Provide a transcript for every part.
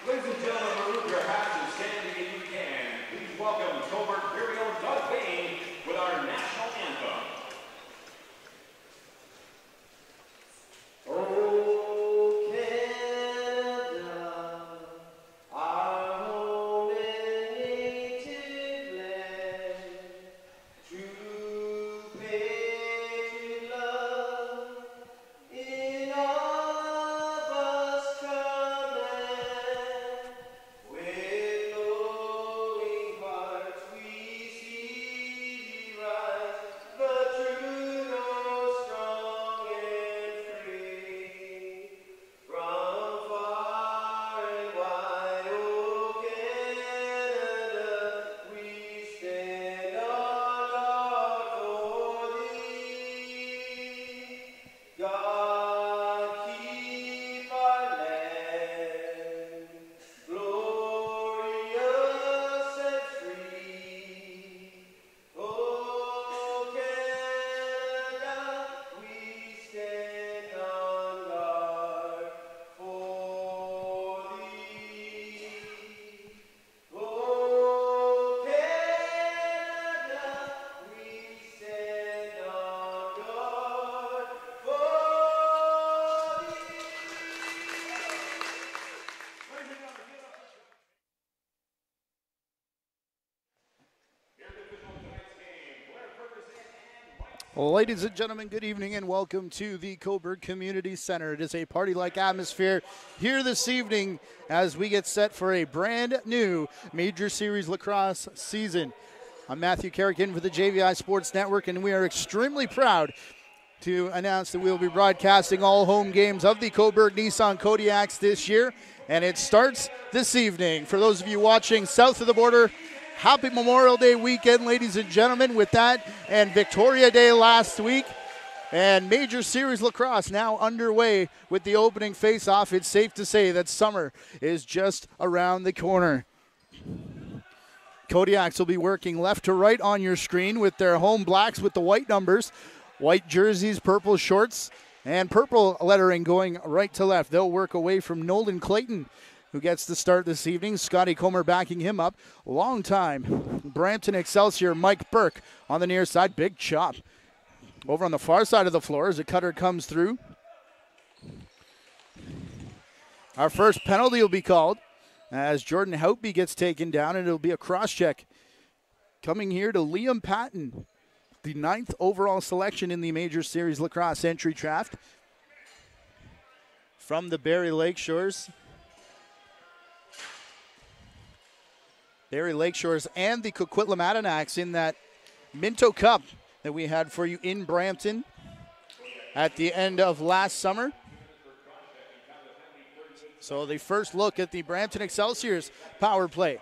Ladies and gentlemen, remove your hats and stand if you can. Please welcome Cobourg Imperial Doug Payne with our national anthem. Oh, Canada, our home and native land, true patriot love in all of us command. With glowing hearts we see thee rise, the true north strong and free. From far and wide, O Canada, we stand on guard for thee. God keep our land glorious and free. Oh, Canada, we stand on guard for thee. Oh, Canada, we stand on guard for thee. Ladies and gentlemen, good evening and welcome to the Cobourg Community Center. It is a party-like atmosphere here this evening as we get set for a brand new Major Series Lacrosse season. I'm Matthew Carrigan for the JVI Sports Network, and we are extremely proud to announce that we will be broadcasting all home games of the Cobourg Nissan Kodiaks this year, and it starts this evening. For those of you watching south of the border, happy Memorial Day weekend, ladies and gentlemen, with that and Victoria Day last week. And Major Series Lacrosse now underway with the opening face-off. It's safe to say that summer is just around the corner. Kodiaks will be working left to right on your screen with their home blacks with the white numbers. White jerseys, purple shorts, and purple lettering going right to left. They'll work away from Nolan Clayton, who gets the start this evening. Scotty Comer backing him up. Long time. Brampton Excelsior, Mike Burke on the near side. Big chop. Over on the far side of the floor as a cutter comes through. Our first penalty will be called as Jordan Houtby gets taken down, and it'll be a cross-check coming here to Liam Patton, the 9th overall selection in the Major Series Lacrosse entry draft from the Barrie Lakeshores. Barrie Lakeshores and the Coquitlam Atanaks in that Minto Cup that we had for you in Brampton at the end of last summer. So the first look at the Brampton Excelsiors power play.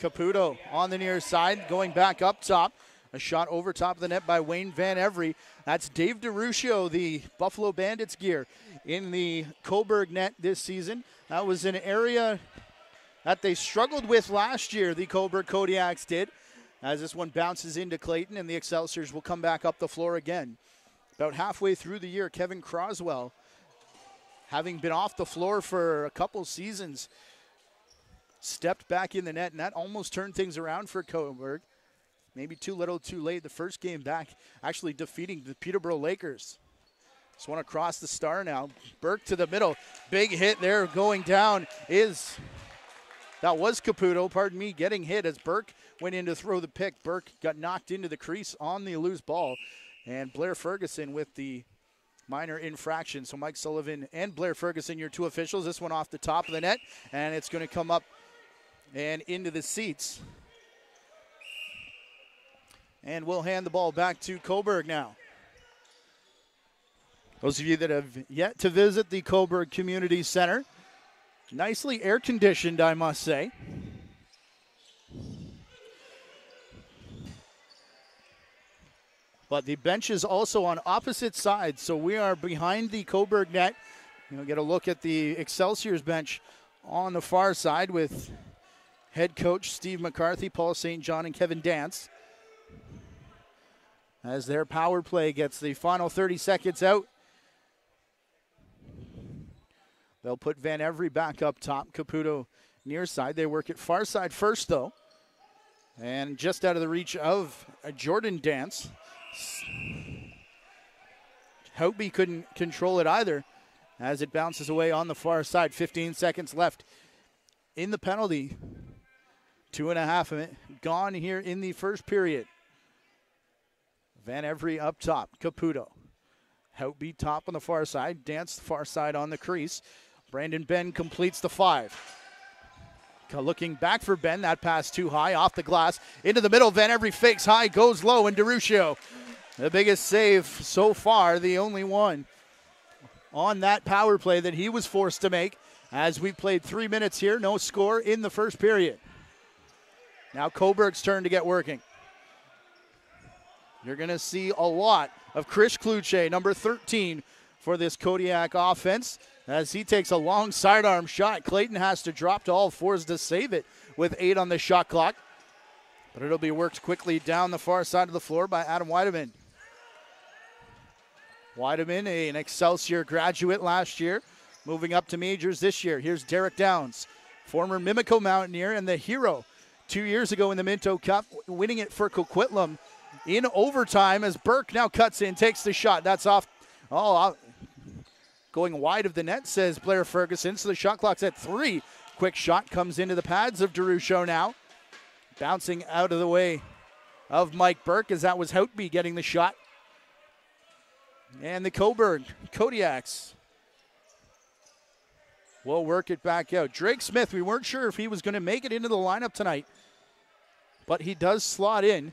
Caputo on the near side, going back up top. A shot over top of the net by Wayne Van Every. That's Dave DeRuccio, the Buffalo Bandits gear, in the Cobourg net this season. That was an area that they struggled with last year, the Cobourg Kodiaks did, as this one bounces into Clayton, and the Excelsiors will come back up the floor again. About halfway through the year, Kevin Croswell, having been off the floor for a couple seasons, stepped back in the net, and that almost turned things around for Cobourg. Maybe too little, too late. The first game back, actually defeating the Peterborough Lakers. This one across the star now. Burke to the middle. Big hit there going down that was Caputo, pardon me, getting hit as Burke went in to throw the pick. Burke got knocked into the crease on the loose ball. And Blair Ferguson with the minor infraction. So Mike Sullivan and Blair Ferguson, your two officials. This one off the top of the net, and it's going to come up and into the seats. And we'll hand the ball back to Cobourg now. Those of you that have yet to visit the Cobourg Community Center, nicely air-conditioned, I must say. But the bench is also on opposite sides, so we are behind the Cobourg net. You'll get a look at the Excelsiors bench on the far side with head coach Steve McCarthy, Paul St. John, and Kevin Dance, as their power play gets the final 30 seconds out. They'll put Van Every back up top. Caputo near side. They work it far side first, though. And just out of the reach of a Jordan Dance. Houtby couldn't control it either as it bounces away on the far side. 15 seconds left in the penalty. 2.5 of it gone here in the first period. Van Every up top. Caputo. Houtby top on the far side. Dance the far side on the crease. Brandon Ben completes the 5. Looking back for Ben. That pass too high. Off the glass. Into the middle. Van Every fakes high. Goes low. And DeRuccio, the biggest save so far. The only one on that power play that he was forced to make. As we played 3 minutes here. No score in the first period. Now Cobourg's turn to get working. You're going to see a lot of Chris Kluche, number 13, for this Kodiak offense, as he takes a long sidearm shot. Clayton has to drop to all fours to save it with 8 on the shot clock. But it'll be worked quickly down the far side of the floor by Adam Weideman. Weideman, an Excelsior graduate last year, moving up to majors this year. Here's Derek Downs, former Mimico Mountaineer and the hero 2 years ago in the Minto Cup, winning it for Coquitlam in overtime as Burke now cuts in, takes the shot. That's off. Going wide of the net, says Blair Ferguson. So the shot clock's at 3. Quick shot comes into the pads of DeRuccio now. Bouncing out of the way of Mike Burke as that was Houtby getting the shot. And the Cobourg Kodiaks will work it back out. Drake Smith, we weren't sure if he was going to make it into the lineup tonight, but he does slot in.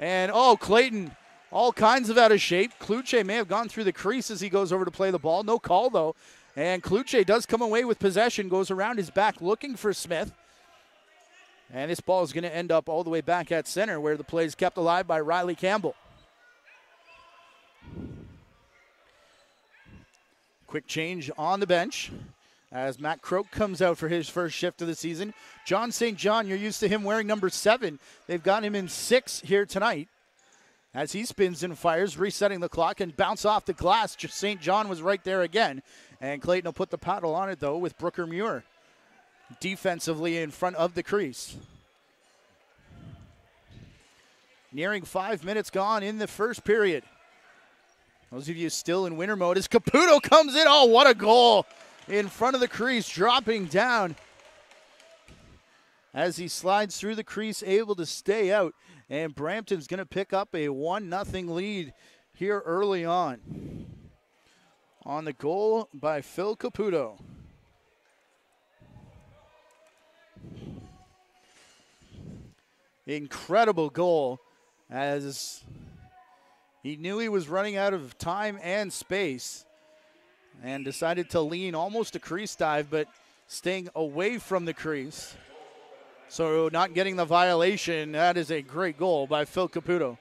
And, Clayton, all kinds of out of shape. Kluche may have gone through the crease as he goes over to play the ball. No call, though. And Kluche does come away with possession, goes around his back looking for Smith. And this ball is going to end up all the way back at center, where the play is kept alive by Riley Campbell. Quick change on the bench as Matt Croak comes out for his first shift of the season. John St. John, you're used to him wearing number 7. They've got him in 6 here tonight. as he spins and fires, resetting the clock and bounce off the glass. St. John was right there again. And Clayton will put the paddle on it, though, with Brooker Muir defensively in front of the crease. Nearing 5 minutes gone in the first period. Those of you still in winter mode as Caputo comes in. Oh, what a goal in front of the crease, dropping down as he slides through the crease, able to stay out. And Brampton's going to pick up a 1-0 lead here early on the goal by Phil Caputo. Incredible goal, as he knew he was running out of time and space and decided to lean almost a crease dive, but staying away from the crease. So not getting the violation. That is a great goal by Phil Caputo.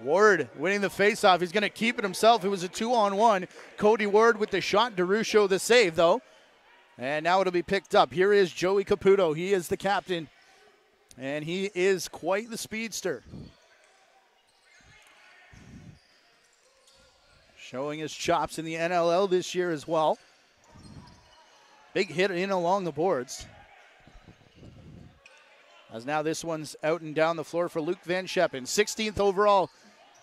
Ward winning the faceoff. He's going to keep it himself. It was a 2-on-1. Cody Ward with the shot. DeRuscio the save, though. And now it'll be picked up. Here is Joey Caputo. He is the captain, and he is quite the speedster. Showing his chops in the NLL this year as well. Big hit in along the boards. As now this one's out and down the floor for Luke Van Scheppen. 16th overall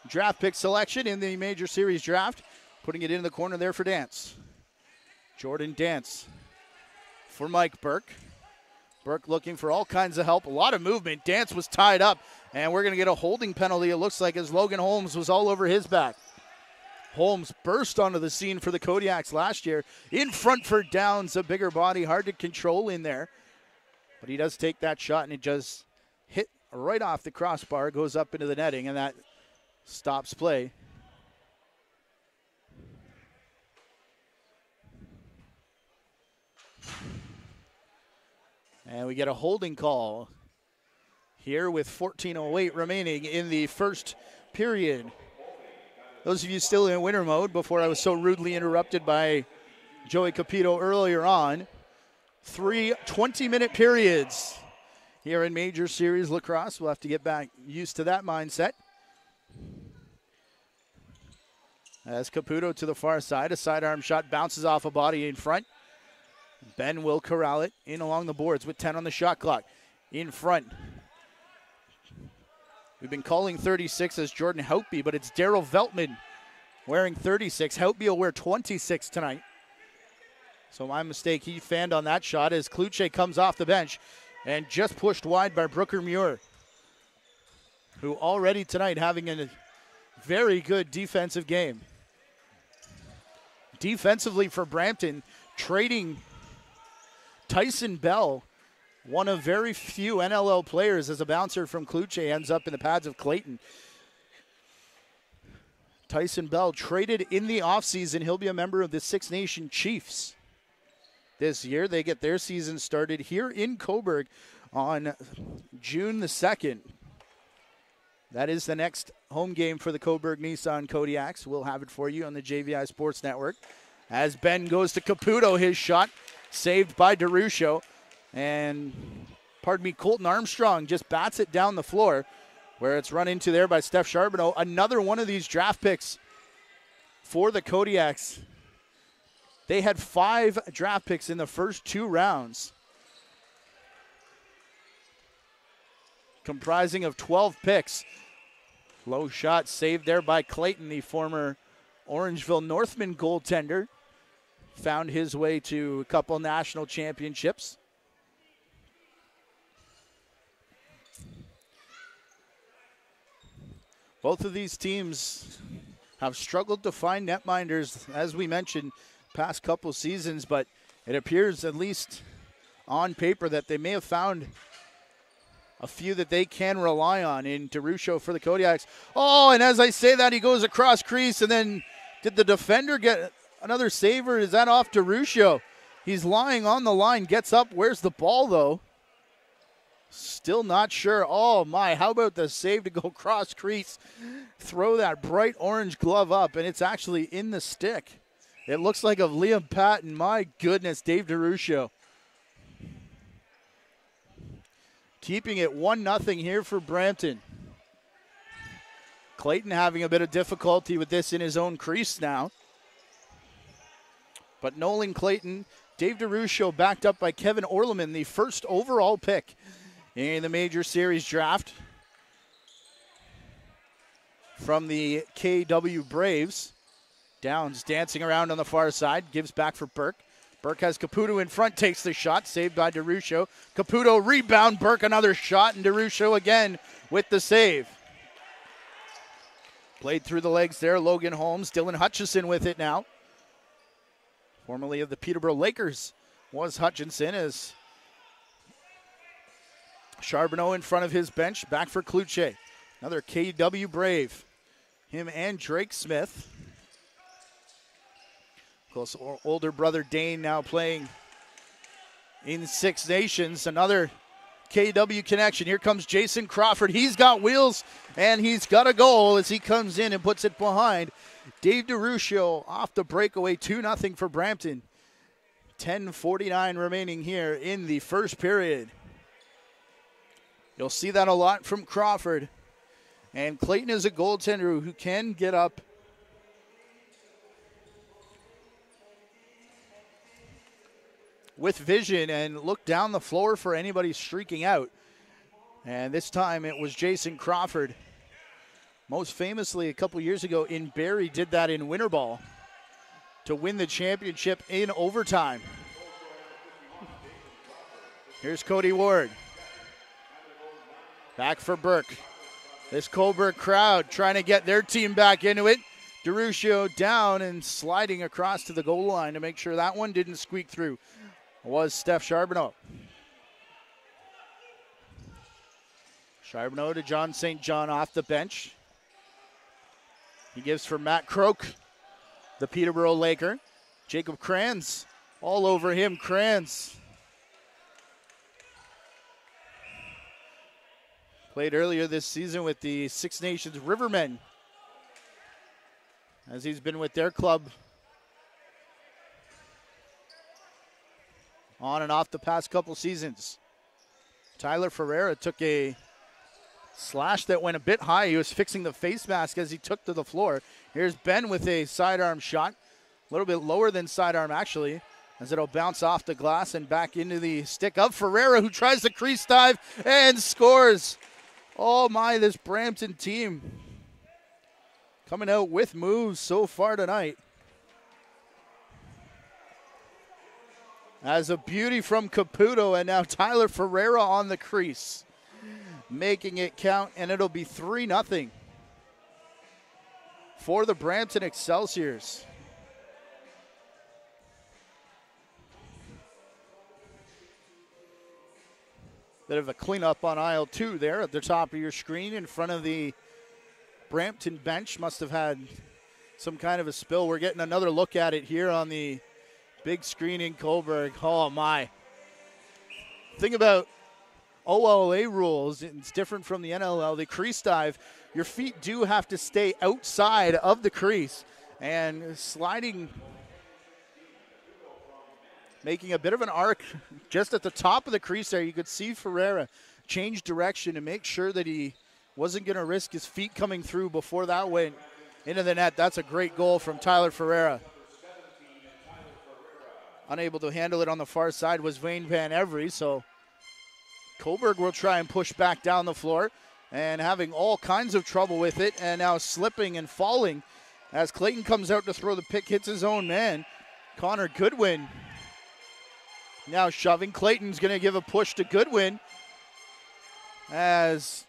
draft pick selection in the Major Series draft. Putting it in the corner there for Dance. Jordan Dance for Mike Burke. Burke looking for all kinds of help. A lot of movement. Dance was tied up, and we're going to get a holding penalty, it looks like, as Logan Holmes was all over his back. Holmes burst onto the scene for the Kodiaks last year. In front for Downs, a bigger body, hard to control in there. But he does take that shot, and it just hit right off the crossbar, goes up into the netting, and that stops play. And we get a holding call here with 14:08 remaining in the first period. Those of you still in winter mode, before I was so rudely interrupted by Joey Caputo earlier on, 3 20-minute periods here in Major Series Lacrosse. We'll have to get back used to that mindset. As Caputo to the far side, a sidearm shot bounces off a body in front. Ben will corral it in along the boards with 10 on the shot clock. In front. We've been calling 36 as Jordan Houtby, but it's Daryl Veltman wearing 36. Houtby will wear 26 tonight. So my mistake, he fanned on that shot as Kluche comes off the bench and just pushed wide by Brooker Muir, who already tonight having a very good defensive game. Defensively for Brampton, trading Tyson Bell, one of very few NLL players, as a bouncer from Kluche ends up in the pads of Clayton. Tyson Bell traded in the offseason. He'll be a member of the Six Nation Chiefs this year. They get their season started here in Cobourg on June the 2nd. That is the next home game for the Cobourg Nissan Kodiaks. We'll have it for you on the JVI Sports Network. As Ben goes to Caputo, his shot saved by DeRuscio. And, Colton Armstrong just bats it down the floor, where it's run into there by Steph Charbonneau. Another one of these draft picks for the Kodiaks. They had 5 draft picks in the first 2 rounds, comprising of 12 picks. Low shot saved there by Clayton, the former Orangeville Northman goaltender. Found his way to a couple national championships. Both of these teams have struggled to find netminders, as we mentioned, past couple seasons, but it appears, at least on paper, that they may have found a few that they can rely on in DeRuscio for the Kodiaks. Oh, and as I say that, he goes across crease, and then did the defender get another save, or is that off DeRuscio? He's lying on the line, gets up. Where's the ball, though? Still not sure. Oh, my. How about the save to go cross crease? Throw that bright orange glove up, and it's actually in the stick. It looks like of Liam Patton. My goodness, Dave DeRuscio. Keeping it 1-0 here for Brampton. Clayton having a bit of difficulty with this in his own crease now. But Nolan Clayton, Dave DeRuscio backed up by Kevin Orleman, the first overall pick in the Major Series draft from the KW Braves. Downs dancing around on the far side, gives back for Burke. Burke has Caputo in front, takes the shot, saved by DeRuscio. Caputo rebound, Burke another shot, and DeRuscio again with the save. Played through the legs there, Logan Holmes. Dylan Hutchison with it now. Formerly of the Peterborough Lakers was Hutchinson, as Charbonneau in front of his bench, back for Kluche. Another KW Brave. Him and Drake Smith. Of course, older brother Dane now playing in Six Nations. Another KW connection. Here comes Jason Crawford. He's got wheels, and he's got a goal as he comes in and puts it behind. Dave DeRuscio off the breakaway, 2-0 for Brampton. 10:49 remaining here in the first period. You'll see that a lot from Crawford. And Clayton is a goaltender who can get up with vision and look down the floor for anybody streaking out. And this time it was Jason Crawford. Most famously, a couple years ago in Barrie, did that in winter ball to win the championship in overtime. Here's Cody Ward. Back for Burke. This Cobourg crowd trying to get their team back into it. DeRuscio down and sliding across to the goal line to make sure that one didn't squeak through. Was Steph Charbonneau. Charbonneau to John St. John off the bench. He gives for Matt Croak, the Peterborough Laker. Jacob Kranz all over him. Kranz played earlier this season with the Six Nations Rivermen, as he's been with their club on and off the past couple seasons. Tyler Ferreira took a slash that went a bit high. He was fixing the face mask as he took to the floor. Here's Ben with a sidearm shot. A little bit lower than sidearm, actually, as it'll bounce off the glass and back into the stick of Ferreira, who tries the crease dive and scores. Oh, my, this Brampton team coming out with moves so far tonight. As a beauty from Caputo, and now Tyler Ferreira on the crease, making it count, and it'll be 3-0 for the Brampton Excelsiors. Bit of a cleanup on aisle 2 there at the top of your screen in front of the Brampton bench. Must have had some kind of a spill. We're getting another look at it here on the big screen in Cobourg. Oh, my. Think about OLA rules. It's different from the NLL. The crease dive, your feet do have to stay outside of the crease. And sliding, making a bit of an arc just at the top of the crease there. You could see Ferreira change direction to make sure that he wasn't going to risk his feet coming through before that went into the net. That's a great goal from Tyler Ferreira. Unable to handle it on the far side was Wayne Van Every, so Cobourg will try and push back down the floor and having all kinds of trouble with it, and now slipping and falling as Clayton comes out to throw the pick, hits his own man. Connor Goodwin now shoving. Clayton's going to give a push to Goodwin as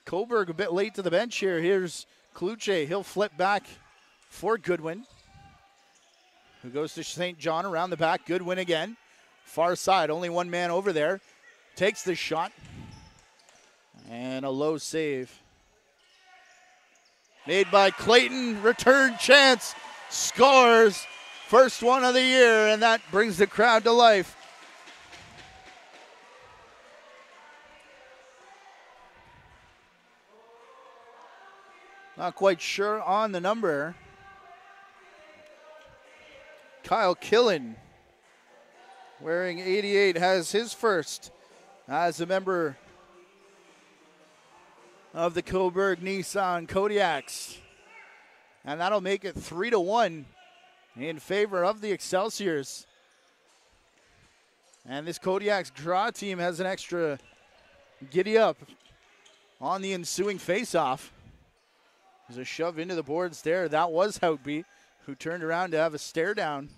Cobourg a bit late to the bench here. Here's Kluche. He'll flip back for Goodwin, who goes to St. John around the back. Goodwin again. Far side, only one man over there. Takes the shot. And a low save. Made by Clayton. Return chance. Scores. First one of the year, and that brings the crowd to life. Not quite sure on the number. Kyle Killen, wearing 88, has his first as a member of the Cobourg Nissan Kodiaks. And that'll make it 3-1 in favor of the Excelsiors. And this Kodiaks draw team has an extra giddy up on the ensuing faceoff. There's a shove into the boards there. That was Houtby, who turned around to have a stare down.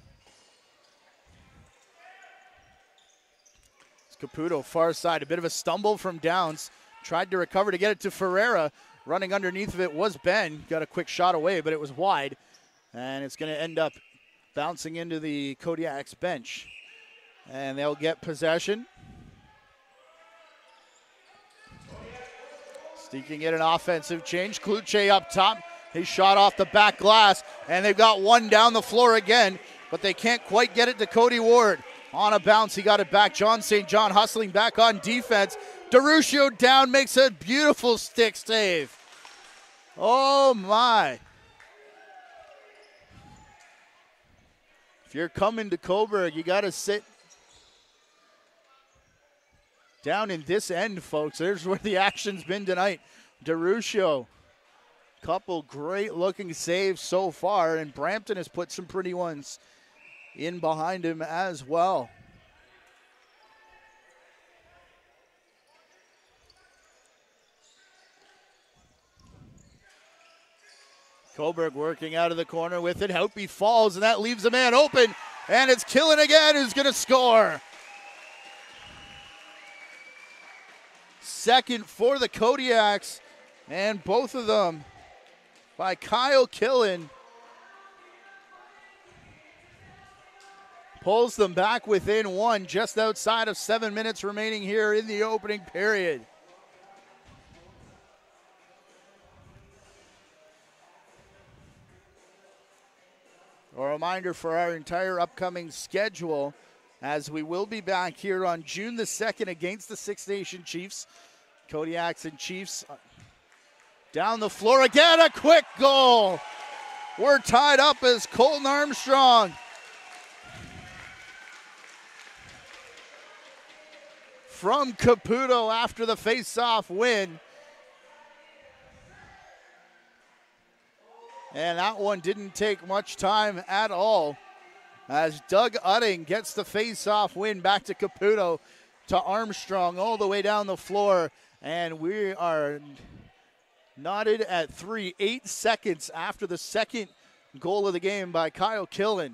It's Caputo, far side. A bit of a stumble from Downs. Tried to recover to get it to Ferreira. Running underneath of it was Ben. Got a quick shot away, but it was wide. And it's going to end up bouncing into the Kodiaks bench. And they'll get possession. Sneaking in an offensive change. Kluche up top. He shot off the back glass. And they've got one down the floor again. But they can't quite get it to Cody Ward. On a bounce, he got it back. John St. John hustling back on defense. DeRuccio down, makes a beautiful stick save. Oh, my. If you're coming to Cobourg, you got to sit down in this end, folks. There's where the action's been tonight. DeRuccio, couple great-looking saves so far, and Brampton has put some pretty ones in behind him as well. Cobourg working out of the corner with it. Houtby falls, and that leaves a man open. And it's Killen again who's going to score. Second for the Kodiaks, and both of them by Kyle Killen. Pulls them back within one, just outside of 7 minutes remaining here in the opening period. A reminder for our entire upcoming schedule, as we will be back here on June the 2nd against the Six Nation Chiefs. Kodiaks and Chiefs down the floor again, a quick goal. We're tied up as Colton Armstrong from Caputo after the face-off win. And that one didn't take much time at all, as Doug Utting gets the face-off win back to Caputo, to Armstrong all the way down the floor. And we are knotted at 3, 8 seconds after the second goal of the game by Kyle Killen.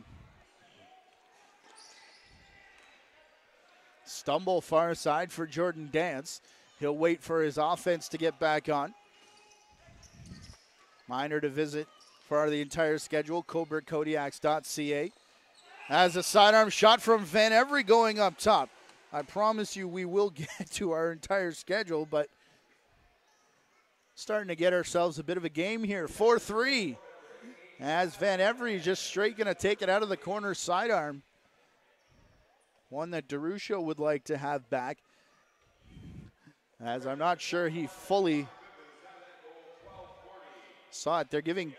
Stumble far side for Jordan Dance. He'll wait for his offense to get back on. Minor to visit for the entire schedule, CobourgKodiaks.ca. As a sidearm shot from Van Every going up top. I promise you we will get to our entire schedule, but starting to get ourselves a bit of a game here. 4-3. As Van Every just straight going to take it out of the corner sidearm. One that DeRuccio would like to have back, as I'm not sure he fully saw it. They're giving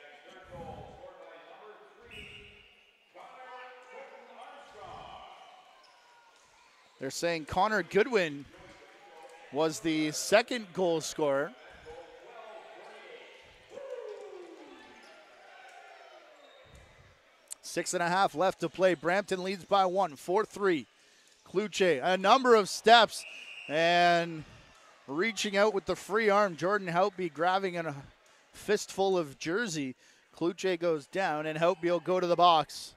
They're saying Connor Goodwin was the second goal scorer. Six and a half left to play. Brampton leads by 1, 4-3. Kluche, a number of steps, and reaching out with the free arm. Jordan Houtby grabbing a fistful of jersey. Kluche goes down, and Houtby will go to the box.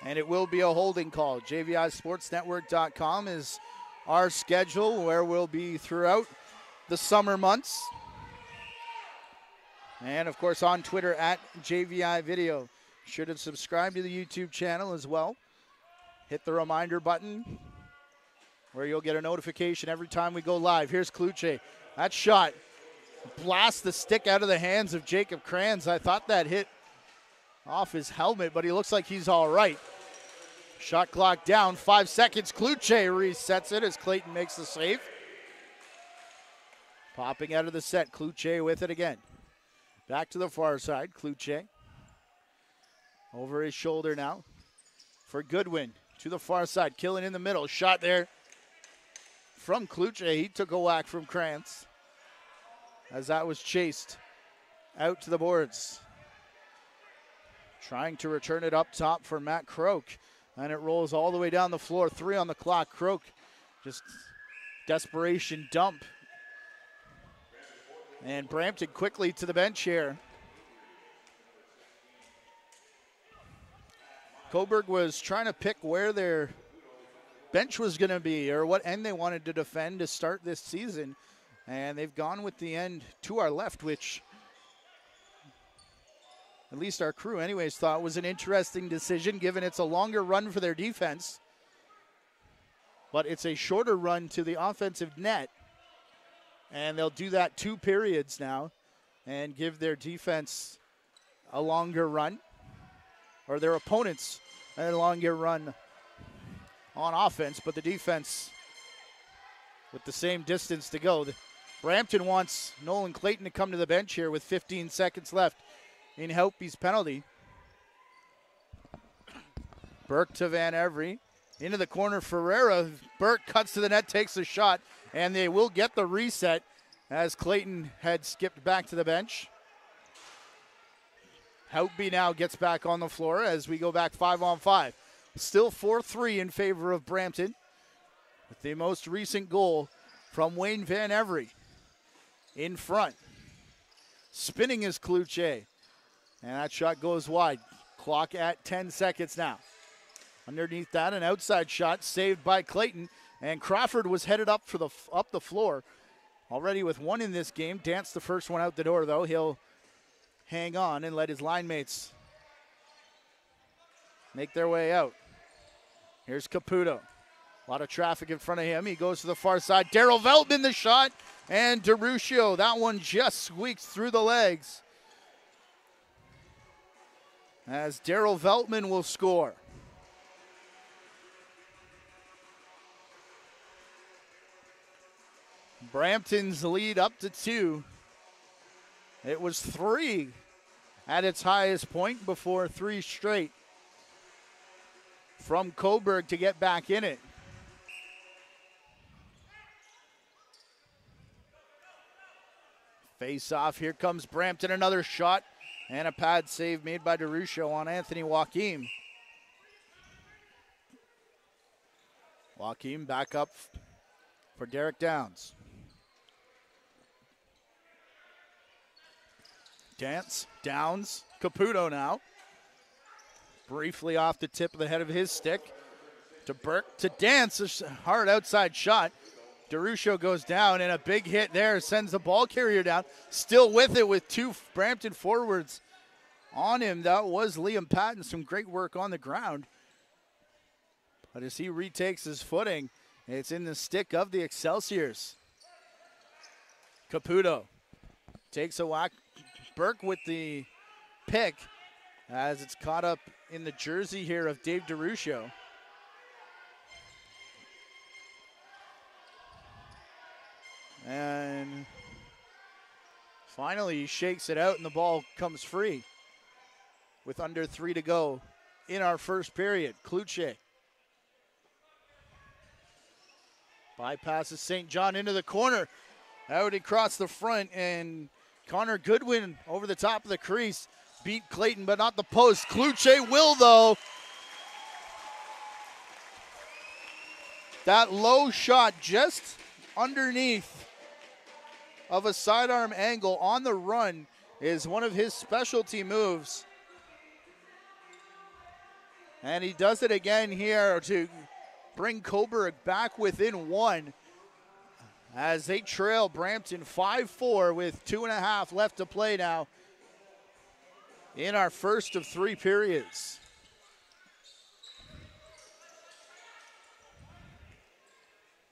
And it will be a holding call. JVISportsNetwork.com is our schedule, where we'll be throughout the summer months. And, of course, on Twitter at JVI Video. Should have subscribed to the YouTube channel as well. Hit the reminder button, where you'll get a notification every time we go live. Here's Kluche. That shot blasts the stick out of the hands of Jacob Kranz. I thought that hit off his helmet, but he looks like he's all right. Shot clock down, 5 seconds. Kluche resets it as Clayton makes the save. Popping out of the set, Kluche with it again. Back to the far side, Kluche. Over his shoulder now for Goodwin. To the far side, Killen in the middle. Shot there. from Kluche. He took a whack from Krantz as that was chased out to the boards. Trying to return it up top for Matt Croak. And it rolls all the way down the floor. 3 on the clock. Croak just desperation dump. And Brampton quickly to the bench here. Cobourg was trying to pick where their bench was going to be or what end they wanted to defend to start this season. And they've gone with the end to our left, which at least our crew anyways thought was an interesting decision given it's a longer run for their defense. But it's a shorter run to the offensive net. And they'll do that 2 periods now and give their defense a longer run, or their opponents a longer run on offense, but the defense with the same distance to go. Brampton wants Nolan Clayton to come to the bench here with 15 seconds left in Helpy's penalty. Burke to Van Every. Into the corner, Ferreira. Burke cuts to the net, takes a shot, and they will get the reset as Clayton had skipped back to the bench. Helpy now gets back on the floor as we go back 5-on-5. Still 4-3 in favor of Brampton, with the most recent goal from Wayne Van Every in front. Spinning is Kluche, and that shot goes wide. Clock at 10 seconds now. Underneath that, an outside shot saved by Clayton, and Crawford was headed up for up the floor. Already with 1 in this game. Danced the first one out the door, though. He'll hang on and let his line mates make their way out. Here's Caputo. A lot of traffic in front of him. He goes to the far side. Daryl Veltman the shot, and DeRuccio. That one just squeaks through the legs as Daryl Veltman will score. Brampton's lead up to 2. It was 3 at its highest point before 3 straight from Cobourg to get back in it. Face off. Here comes Brampton. Another shot and a pad save made by DeRuccio on Anthony Joachim. Joachim back up for Derek Downs. Downs, Caputo now. Briefly off the tip of the head of his stick. To Burke, to Dance, a hard outside shot. DeRuccio goes down, and a big hit there sends the ball carrier down. Still with it with 2 Brampton forwards on him. That was Liam Patton. Some great work on the ground. But as he retakes his footing, it's in the stick of the Excelsiors. Caputo takes a whack. Burke with the pick as it's caught up in the jersey here of Dave DeRuccio. And finally he shakes it out and the ball comes free with under 3 to go in our first period. Kluche bypasses St. John into the corner. Out across the front, and Connor Goodwin over the top of the crease. Beat Clayton, but not the post. Kluche will, though. That low shot just underneath of a sidearm angle on the run is one of his specialty moves. And he does it again here to bring Cobourg back within 1 as they trail Brampton 5-4 with 2.5 left to play now in our first of 3 periods.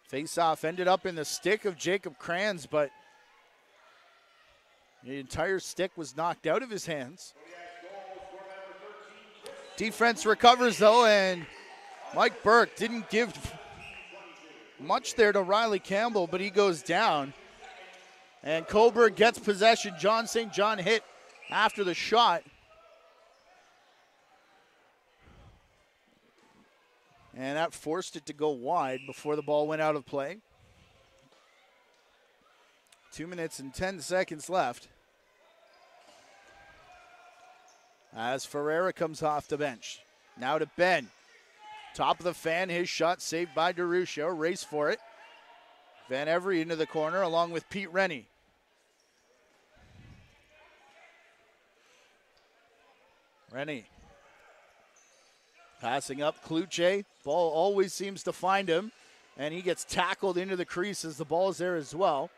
Face-off ended up in the stick of Jacob Kranz, but the entire stick was knocked out of his hands. Defense recovers, though, and Mike Burke didn't give much there to Riley Campbell, but he goes down. And Cobourg gets possession. John St. John hit after the shot. And that forced it to go wide before the ball went out of play. 2 minutes and 10 seconds left. As Ferreira comes off the bench. Now to Ben. Top of the fan, his shot saved by DeRuscio. Race for it. Van Every into the corner along with Pete Rennie. Rennie passing up Kluche. Ball always seems to find him, and he gets tackled into the crease as the ball is there as well.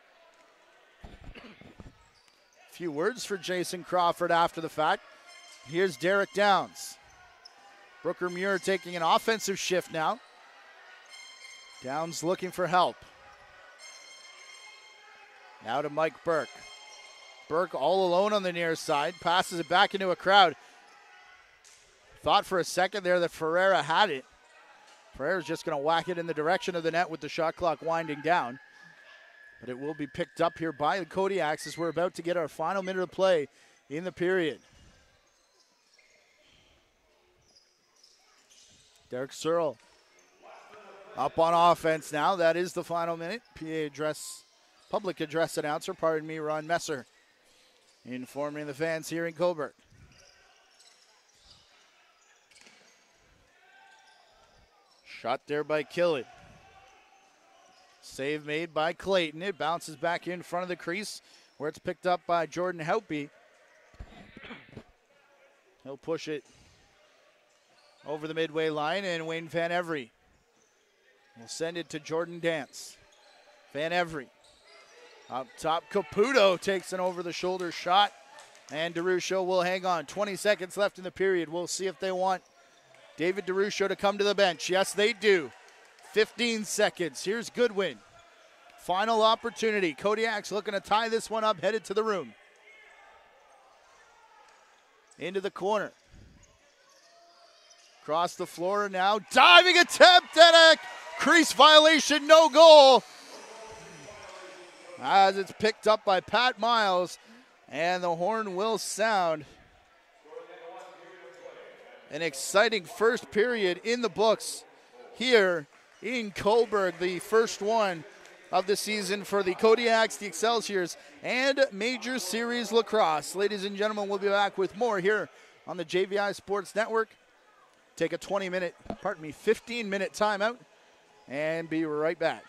A few words for Jason Crawford after the fact. Here's Derek Downs. Brooker Muir taking an offensive shift now. Downs looking for help. Now to Mike Burke. Burke all alone on the near side. Passes it back into a crowd. Thought for a second there that Ferreira had it. Ferreira's just going to whack it in the direction of the net with the shot clock winding down. But it will be picked up here by the Kodiaks as we're about to get our final minute of play in the period. Derek Searle up on offense now. That is the final minute. Public address announcer, Ron Messer, informing the fans here in Cobourg. Shot there by Killen. Save made by Clayton. It bounces back in front of the crease where it's picked up by Jordan Houtby. He'll push it over the midway line, and Wayne Van Every will send it to Jordan Dance. Van Every up top. Caputo takes an over-the-shoulder shot, and DeRuscio will hang on. 20 seconds left in the period. We'll see if they want David DeRuscio to come to the bench. Yes, they do. 15 seconds. Here's Goodwin. Final opportunity. Kodiaks looking to tie this one up, headed to the room. Into the corner. Across the floor now. Diving attempt and a crease violation. No goal. As it's picked up by Pat Miles, and the horn will sound. An exciting first period in the books here in Cobourg, the first one of the season for the Kodiaks, the Excelsiors, and Major Series Lacrosse. Ladies and gentlemen, we'll be back with more here on the JVI Sports Network. Take a 15-minute timeout and be right back.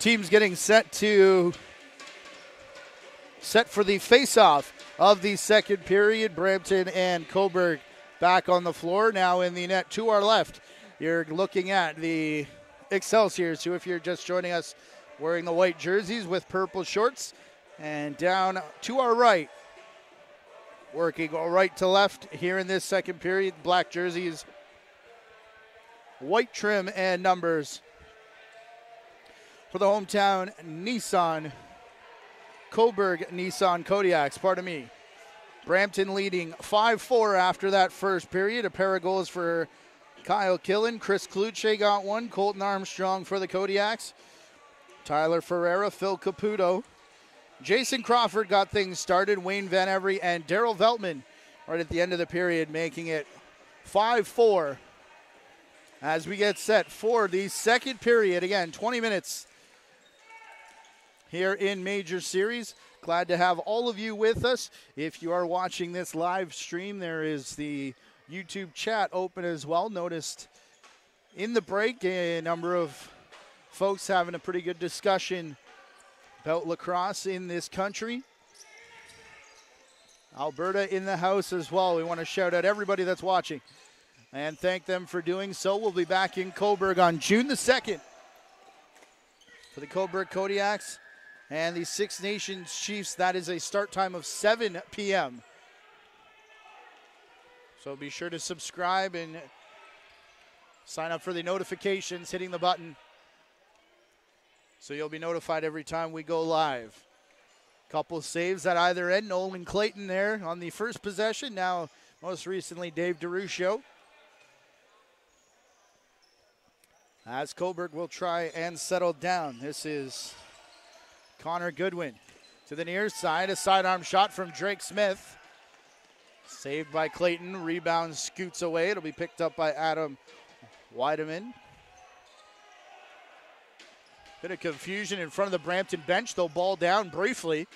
teams getting set for the face-off of the second period. Brampton and Cobourg back on the floor. Now in the net to our left, you're looking at the Excelsiors, who, if you're just joining us, wearing the white jerseys with purple shorts. And down to our right, working right to left here in this second period, black jerseys, white trim and numbers for the hometown Cobourg Nissan Kodiaks, pardon me. Brampton leading 5-4 after that first period. A pair of goals for Kyle Killen. Chris Kluche got one. Colton Armstrong for the Kodiaks. Tyler Ferreira, Phil Caputo. Jason Crawford got things started. Wayne Van Every and Daryl Veltman right at the end of the period, making it 5-4 as we get set for the second period. Again, 20 minutes here in Major Series. Glad to have all of you with us. If you are watching this live stream, there is the YouTube chat open as well. Noticed in the break a number of folks having a pretty good discussion about lacrosse in this country. Alberta in the house as well. We want to shout out everybody that's watching and thank them for doing so. We'll be back in Cobourg on June the 2nd for the Cobourg Kodiaks and the Six Nations Chiefs. That is a start time of 7 p.m. So be sure to subscribe and sign up for the notifications, hitting the button, so you'll be notified every time we go live. Couple saves at either end. Nolan Clayton there on the first possession. Now, most recently, Dave DeRuscio. As Cobourg will try and settle down. This is Connor Goodwin to the near side. A sidearm shot from Drake Smith. Saved by Clayton. Rebound scoots away. It'll be picked up by Adam Weideman. Bit of confusion in front of the Brampton bench. They'll ball down briefly.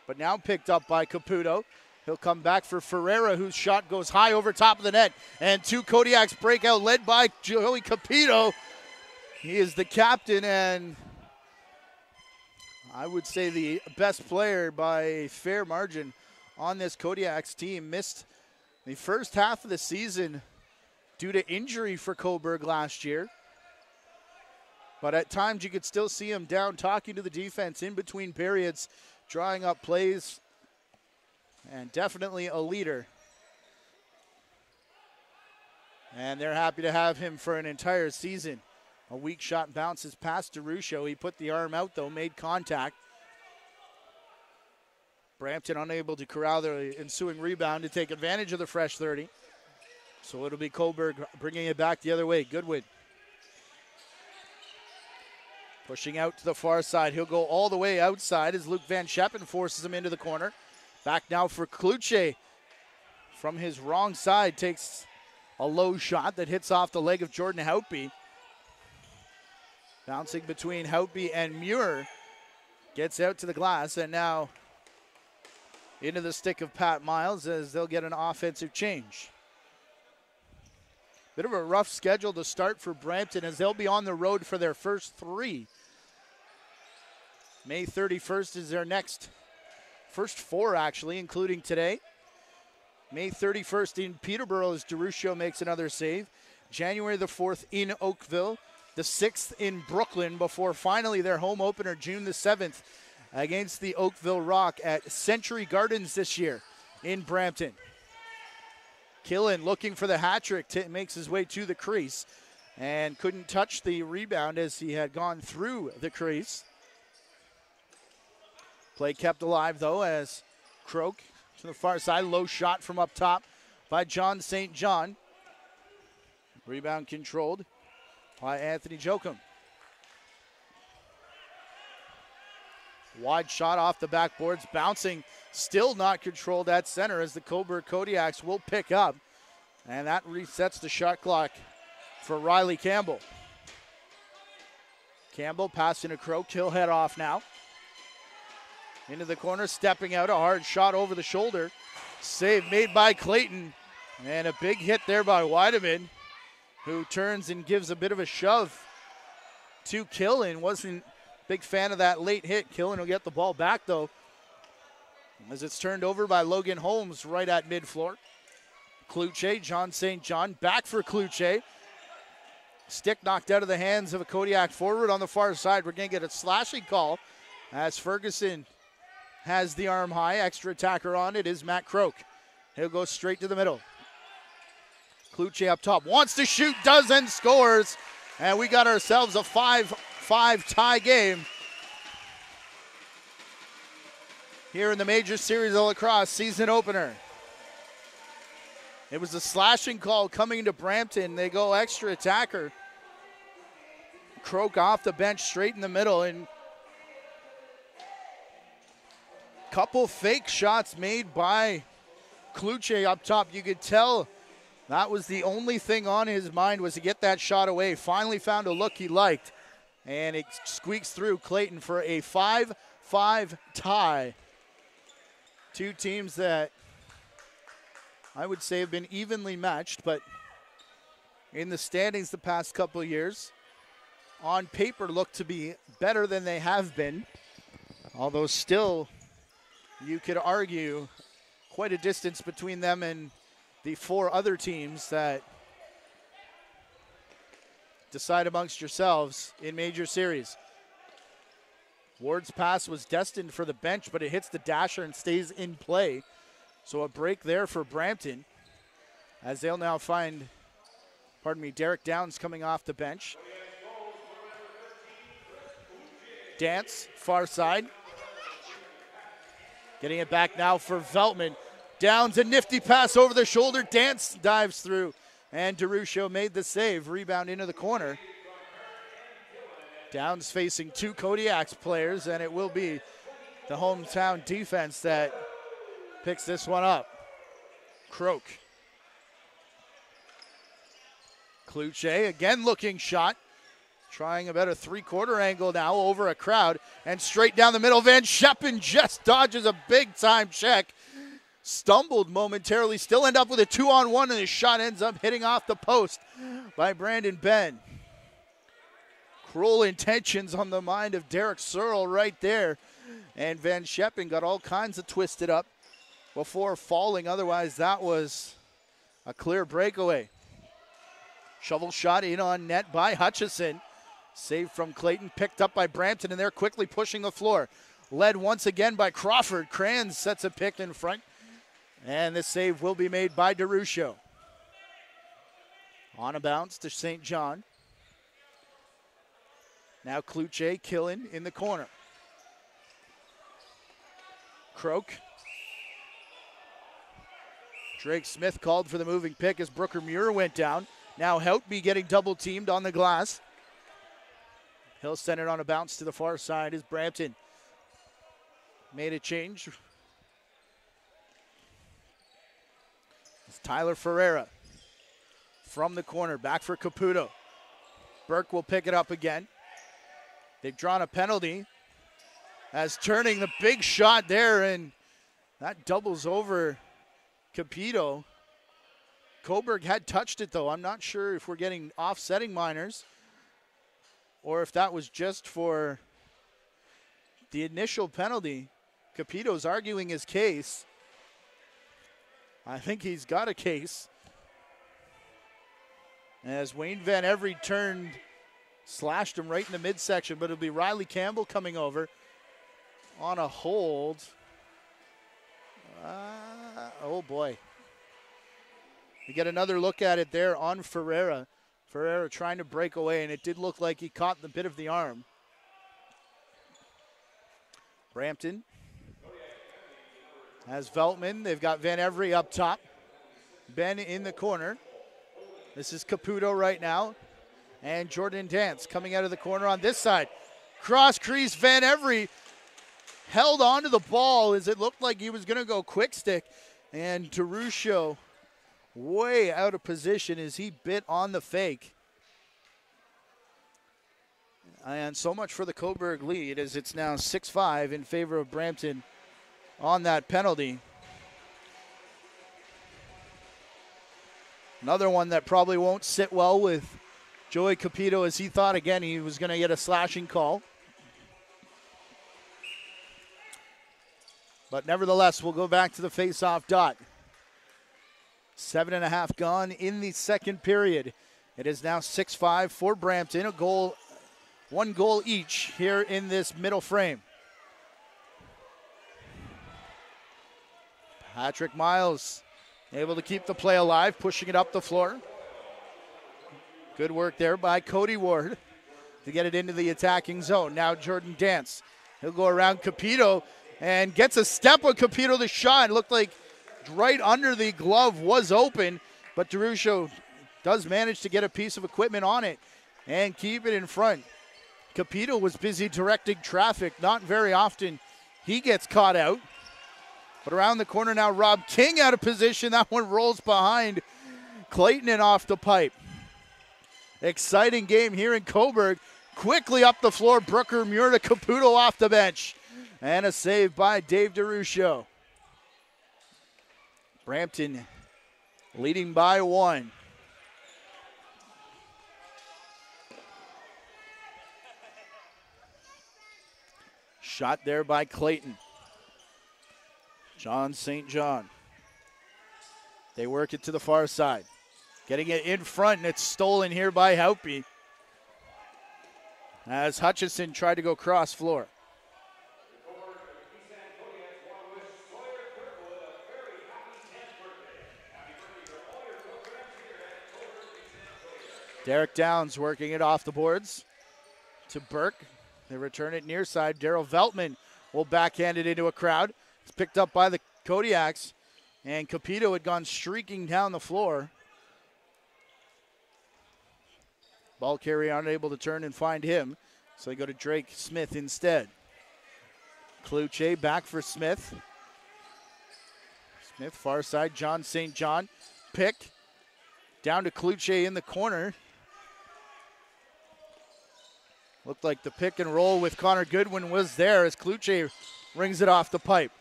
But now picked up by Caputo. He'll come back for Ferreira, whose shot goes high over top of the net. And two Kodiaks break out, led by Joey Capito. He is the captain and I would say the best player by a fair margin on this Kodiaks team. Missed the first half of the season due to injury for Cobourg last year. But at times you could still see him down talking to the defense in between periods, drawing up plays, and definitely a leader. And they're happy to have him for an entire season. A weak shot bounces past DeRuscio. He put the arm out, though, made contact. Brampton unable to corral the ensuing rebound to take advantage of the fresh 30. So it'll be Cobourg bringing it back the other way. Goodwin pushing out to the far side. He'll go all the way outside as Luke Van Scheppen forces him into the corner. Back now for Kluche. From his wrong side, takes a low shot that hits off the leg of Jordan Houtby. Bouncing between Houtby and Muir. Gets out to the glass, and now into the stick of Pat Miles as they'll get an offensive change. Bit of a rough schedule to start for Brampton as they'll be on the road for their first three. May 31st is their next first four, actually, including today. May 31st in Peterborough as DeRuscio makes another save. January the 4th in Oakville. The 6th in Brooklyn before finally their home opener June the 7th against the Oakville Rock at Century Gardens this year in Brampton. Killen looking for the hat trick, makes his way to the crease and couldn't touch the rebound as he had gone through the crease. Play kept alive, though, as Croak to the far side. Low shot from up top by John St. John. Rebound controlled by Anthony Jokum. Wide shot off the backboards, bouncing, still not controlled at center as the Cobourg Kodiaks will pick up. And that resets the shot clock for Riley Campbell. Campbell passing to Croak. He'll head off now. Into the corner, stepping out, a hard shot over the shoulder. Save made by Clayton. And a big hit there by Weideman, who turns and gives a bit of a shove to Killen. Wasn't a big fan of that late hit. Killen will get the ball back, though, as it's turned over by Logan Holmes right at mid-floor. Kluche, John St. John, back for Kluche. Stick knocked out of the hands of a Kodiak forward on the far side. We're going to get a slashing call as Ferguson has the arm high. Extra attacker on it is Matt Croak. He'll go straight to the middle. Kluche up top, wants to shoot, does, and scores. And we got ourselves a 5-5 tie game here in the Major Series of Lacrosse season opener. It was a slashing call coming to Brampton. They go extra attacker. Croak off the bench straight in the middle, and couple fake shots made by Kluche up top. You could tell that was the only thing on his mind, was to get that shot away. Finally found a look he liked, and it squeaks through Clayton for a 5-5 tie. Two teams that I would say have been evenly matched, but in the standings the past couple of years, on paper look to be better than they have been, although still you could argue quite a distance between them and the four other teams that decide amongst yourselves in Major Series. Ward's pass was destined for the bench, but it hits the dasher and stays in play. So a break there for Brampton, as they'll now find, Derek Downs coming off the bench. Dance, far side. Getting it back now for Veltman. Downs, a nifty pass over the shoulder. Dance dives through, and DeRuscio made the save. Rebound into the corner. Downs facing two Kodiaks players, and it will be the hometown defense that picks this one up. Croak. Kluche again looking shot. Trying about a three-quarter angle now over a crowd, and straight down the middle. Van Scheppen just dodges a big-time check. Stumbled momentarily, still end up with a 2-on-1, and his shot ends up hitting off the post by Brandon Ben. Cruel intentions on the mind of Derek Searle right there. And Van Scheppen got all kinds of twisted up before falling. Otherwise, that was a clear breakaway. Shovel shot in on net by Hutchison. Save from Clayton, picked up by Brampton, and they're quickly pushing the floor. Led once again by Crawford. Kranz sets a pick in front, and the save will be made by DeRuscio. On a bounce to St. John. Now Kluche, Killen in the corner. Croak. Drake Smith called for the moving pick as Brooker Muir went down. Now Houtby getting double teamed on the glass. He'll send it on a bounce to the far side as Brampton made a change. It's Tyler Ferreira from the corner, back for Caputo. Burke will pick it up again. They've drawn a penalty as turning the big shot there, and that doubles over Capito. Cobourg had touched it, though. I'm not sure if we're getting offsetting minors or if that was just for the initial penalty. Capito's arguing his case. I think he's got a case. As Wayne Van Every slashed him right in the midsection, but it'll be Riley Campbell coming over on a hold. Oh boy. We get another look at it there on Ferreira. Ferreira trying to break away, and it did look like he caught the bit of the arm. Brampton has Veltman. They've got Van Every up top. Ben in the corner. This is Caputo right now. And Jordan Dance coming out of the corner on this side. Cross crease, Van Every held onto the ball as it looked like he was going to go quick stick. And DeRuscio way out of position as he bit on the fake. And so much for the Cobourg lead, as it's now 6-5 in favor of Brampton on that penalty. Another one that probably won't sit well with Joey Capito, as he thought again he was going to get a slashing call. But nevertheless, we'll go back to the face-off dot. 7.5 gone in the second period. It is now 6-5 for Brampton. One goal each here in this middle frame. Patrick Miles able to keep the play alive, pushing it up the floor. Good work there by Cody Ward to get it into the attacking zone. Now Jordan Dance. He'll go around Capito and gets a step on Capito. The shot looked like right under the glove was open, but DeRuscio does manage to get a piece of equipment on it and keep it in front. Capito was busy directing traffic. Not very often he gets caught out. But around the corner now, Rob King out of position. That one rolls behind Clayton and off the pipe. Exciting game here in Cobourg. Quickly up the floor, Brooker Muir to Caputo off the bench. And a save by Dave DeRuscio. Brampton leading by 1. Shot there by Clayton. John St. John. They work it to the far side. Getting it in front, and it's stolen here by Haupy. As Hutchison tried to go cross floor. Derek Downs working it off the boards to Burke. They return it near side. Daryl Veltman will backhand it into a crowd. It's picked up by the Kodiaks, and Capito had gone streaking down the floor. Ball carrier unable to turn and find him, so they go to Drake Smith instead. Kluche back for Smith. Smith far side, John St. John. Pick down to Kluche in the corner. Looked like the pick and roll with Connor Goodwin was there as Kluche rings it off the pipe.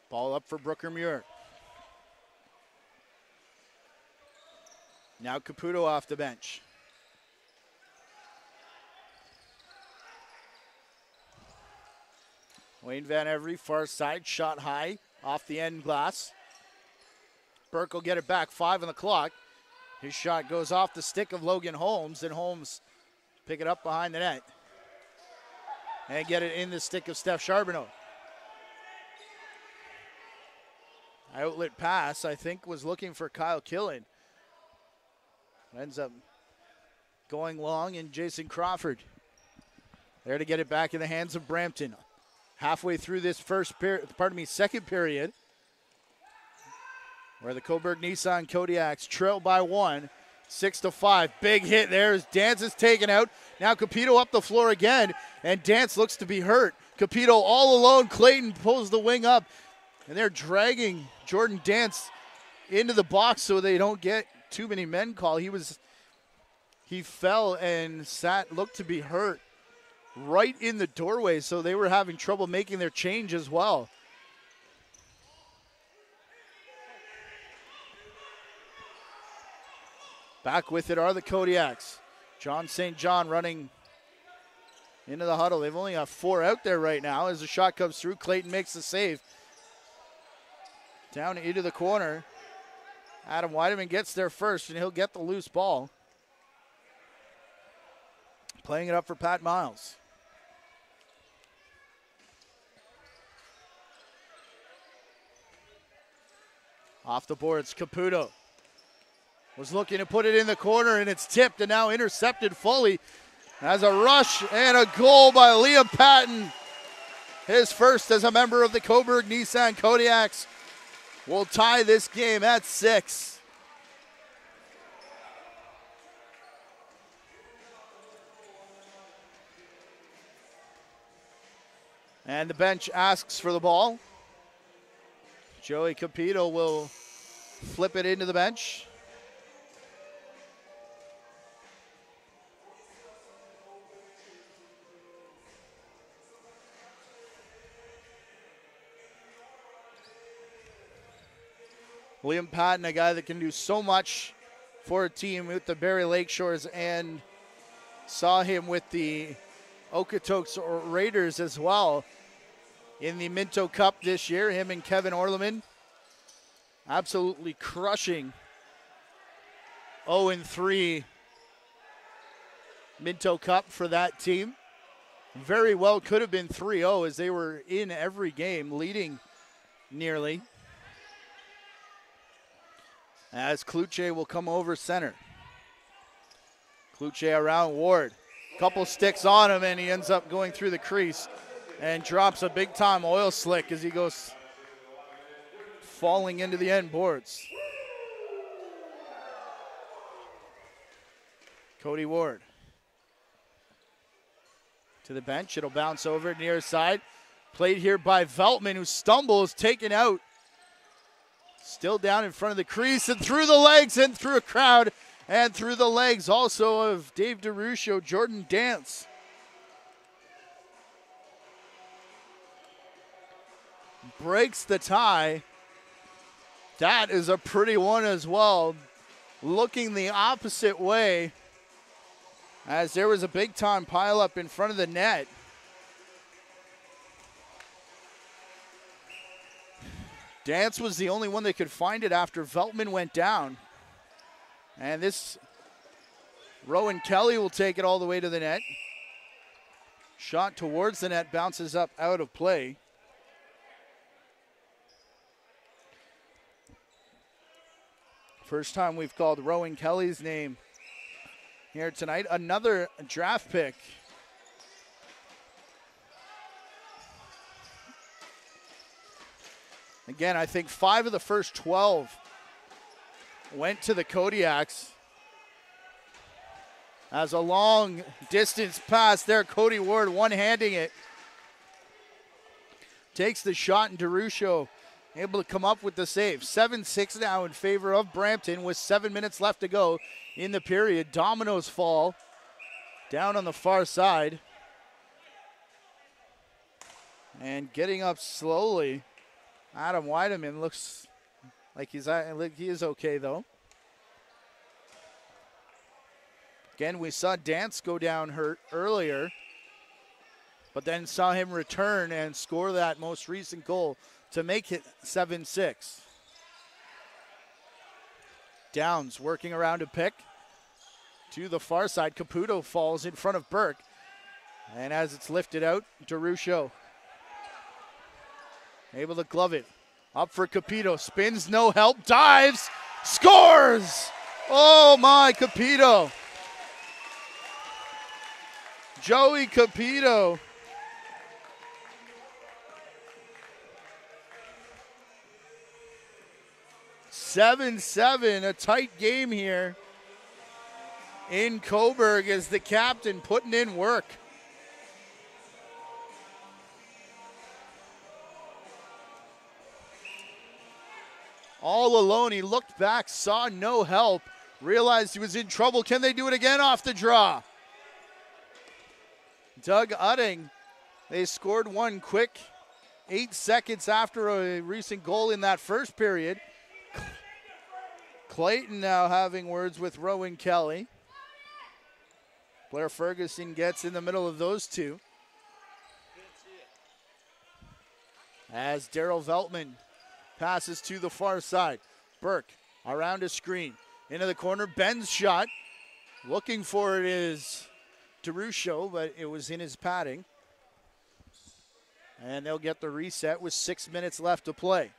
Ball up for Brooker Muir. Now Caputo off the bench. Wayne Van Every, far side, shot high, off the end glass. Burke will get it back, 5 on the clock. His shot goes off the stick of Logan Holmes, and Holmes pick it up behind the net. And get it in the stick of Steph Charbonneau. Outlet pass, I think, was looking for Kyle Killen. Ends up going long, and Jason Crawford there to get it back in the hands of Brampton. Halfway through this second period, where the Cobourg Nissan Kodiaks trail by 1, 6-5. Big hit there as Dance is taken out. Now Capito up the floor again, and Dance looks to be hurt. Capito all alone. Clayton pulls the wing up, and they're dragging Jordan Dance into the box so they don't get too many men called. He fell and looked to be hurt right in the doorway, so they were having trouble making their change as well. Back with it are the Kodiaks. John St. John running into the huddle. They've only got 4 out there right now. As the shot comes through, Clayton makes the save. Down into the corner. Adam Weideman gets there first, and he'll get the loose ball. Playing it up for Pat Miles. Off the boards, Caputo was looking to put it in the corner, and it's tipped and now intercepted fully. As a rush and a goal by Liam Patton. His first as a member of the Cobourg Nissan Kodiaks will tie this game at 6. And the bench asks for the ball. Joey Capito will flip it into the bench. Liam Patton, a guy that can do so much for a team with the Barrie Lakeshores, and saw him with the Okotoks Raiders as well in the Minto Cup this year. Him and Kevin Orleman absolutely crushing 0-3 Minto Cup for that team. Very well could have been 3-0 as they were in every game, leading nearly. As Kluche will come over center. Kluche around Ward. Couple sticks on him, and he ends up going through the crease and drops a big-time oil slick as he goes falling into the end boards. Cody Ward to the bench. It'll bounce over near side. Played here by Veltman, who stumbles, taken out. Still down in front of the crease and through the legs and through a crowd and through the legs also of Dave DeRuscio, Jordan Dance. Breaks the tie. That is a pretty one as well. Looking the opposite way as there was a big time pileup in front of the net. Dance was the only one that could find it after Veltman went down. And this Rowan Kelly will take it all the way to the net. Shot towards the net, bounces up out of play. First time we've called Rowan Kelly's name here tonight. Another draft pick. Again, I think 5 of the first 12 went to the Kodiaks. As a long distance pass there, Cody Ward one-handing it. Takes the shot, and DeRuscio able to come up with the save. 7-6 now in favor of Brampton with 7 minutes left to go in the period. Dominoes fall down on the far side. And getting up slowly, Adam Weideman looks like he is okay though. Again, we saw Dance go down hurt earlier, but then saw him return and score that most recent goal to make it 7-6. Downs working around a pick to the far side. Caputo falls in front of Burke. And as it's lifted out, DeRuscio able to glove it. Up for Capito. Spins, no help, dives, scores! Oh my, Capito. Joey Capito. (7-7), a tight game here in Cobourg as the captain putting in work. All alone, he looked back, saw no help, realized he was in trouble. Can they do it again off the draw? Doug Utting, they scored one quick 8 seconds after a recent goal in that first period. Clayton now having words with Rowan Kelly. Blair Ferguson gets in the middle of those two. As Daryl Veltman passes to the far side. Burke around a screen. Into the corner. Ben's shot. Looking for it is DeRuscio, but it was in his padding. And they'll get the reset with 6 minutes left to play.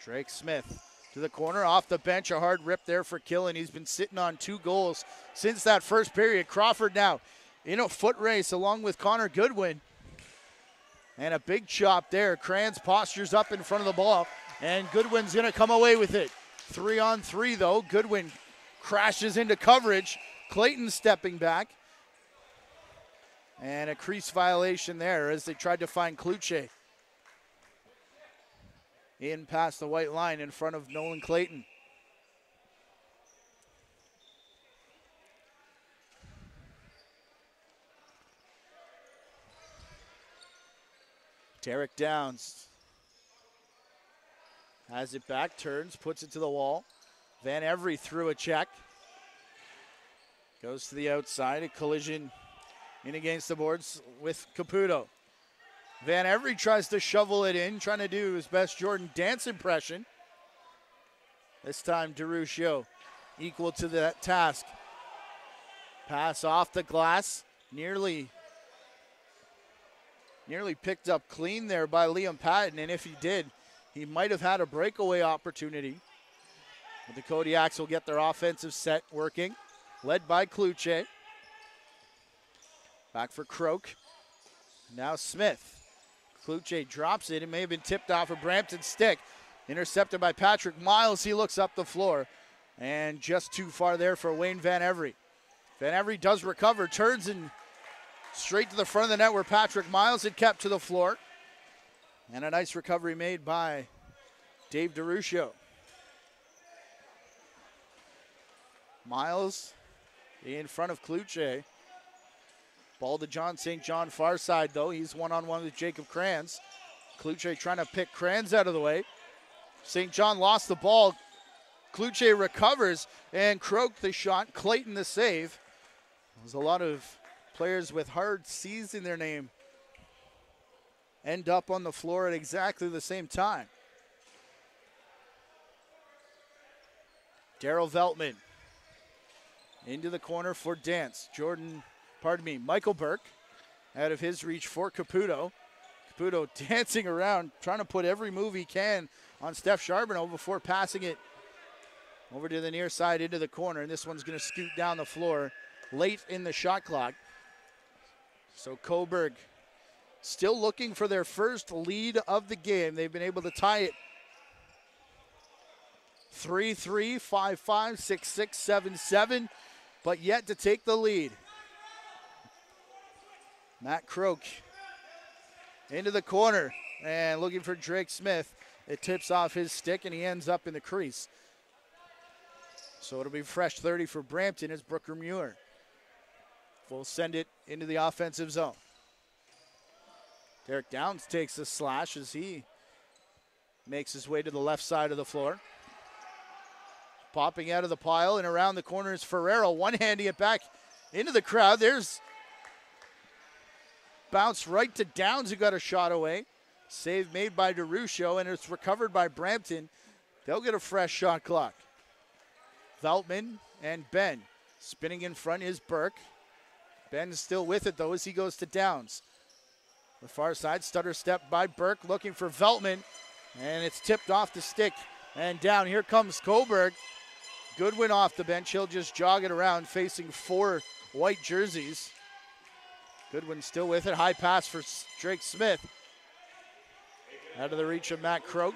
Drake Smith to the corner, off the bench, a hard rip there for Killen. He's been sitting on 2 goals since that first period. Crawford now in a foot race along with Connor Goodwin. And a big chop there. Kranz postures up in front of the ball, and Goodwin's going to come away with it. 3-on-3 though. Goodwin crashes into coverage. Clayton stepping back. And a crease violation there as they tried to find Kluche. In past the white line in front of Nolan Clayton. Derek Downs Has it back, turns, puts it to the wall. Van Every threw a check. Goes to the outside, a collision in against the boards with Caputo. Van Every tries to shovel it in, trying to do his best Jordan Dance impression. This time DeRuccio equal to that task. Pass off the glass, nearly picked up clean there by Liam Patton, and if he did, he might have had a breakaway opportunity. But the Kodiaks will get their offensive set working, led by Kluche. Back for Croak. Now Smith. Kluche drops it. It may have been tipped off a Brampton stick. Intercepted by Patrick Miles. He looks up the floor. And just too far there for Wayne Van Every. Van Every does recover, turns and straight to the front of the net where Patrick Miles had kept to the floor. And a nice recovery made by Dave DeRuccio. Miles in front of Kluche. Ball to John St. John far side though. He's one-on-one with Jacob Kranz. Kluche trying to pick Kranz out of the way. St. John lost the ball. Kluche recovers and Croak the shot. Clayton the save. There's a lot of players with hard C's in their name end up on the floor at exactly the same time. Daryl Veltman into the corner for Dance. Michael Burke out of his reach for Caputo. Caputo dancing around, trying to put every move he can on Steph Charbonneau before passing it over to the near side into the corner. And this one's going to scoot down the floor late in the shot clock. So Cobourg still looking for their first lead of the game. They've been able to tie it 3-3, 5-5, 6-6, 7-7, but yet to take the lead. Matt Croak into the corner and looking for Drake Smith. It tips off his stick and he ends up in the crease. So it'll be fresh 30 for Brampton as Brooker Muir will send it into the offensive zone. Derek Downs takes a slash as he makes his way to the left side of the floor. Popping out of the pile and around the corner is Ferrero. One-handing it back into the crowd. There's bounce right to Downs who got a shot away. Save made by DeRuccio and it's recovered by Brampton. They'll get a fresh shot clock. Veltman and Ben. Spinning in front is Burke. Ben's still with it though as he goes to Downs. The far side, stutter step by Burke looking for Veltman. And it's tipped off the stick and down. Here comes Cobourg. Goodwin off the bench. He'll just jog it around facing 4 white jerseys. Goodwin still with it. High pass for Drake Smith. Out of the reach of Matt Croak.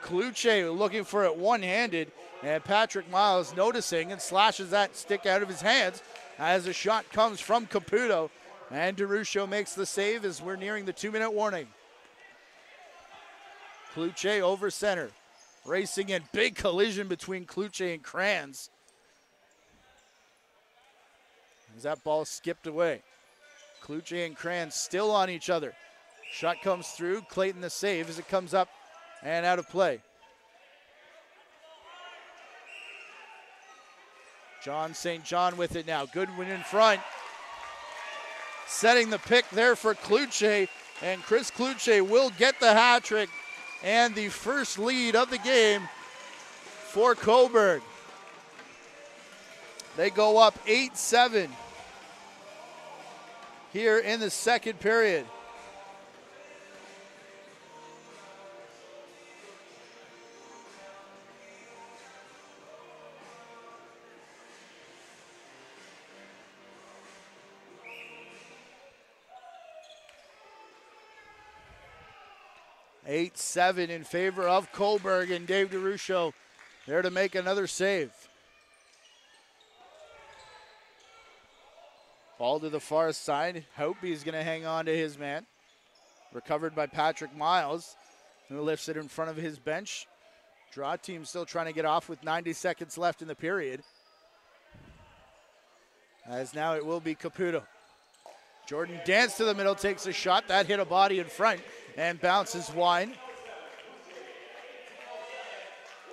Kluche looking for it one-handed. And Patrick Miles noticing and slashes that stick out of his hands as a shot comes from Caputo. And DeRuccio makes the save as we're nearing the 2-minute warning. Kluche over center. Racing in, big collision between Kluche and Kranz. As that ball skipped away. Kluche and Kranz still on each other. Shot comes through, Clayton the save as it comes up and out of play. John St. John with it now. Goodwin in front. Setting the pick there for Kluche, and Chris Kluche will get the hat trick and the first lead of the game for Cobourg. They go up 8-7 here in the second period. Eight, 7 in favor of Cobourg, and Dave DeRuccio there to make another save. Ball to the far side. Hope's going to hang on to his man. Recovered by Patrick Miles, who lifts it in front of his bench. Draw team still trying to get off with 90 seconds left in the period. As now it will be Caputo. Jordan Dance to the middle, takes a shot. That hit a body in front and bounces wide.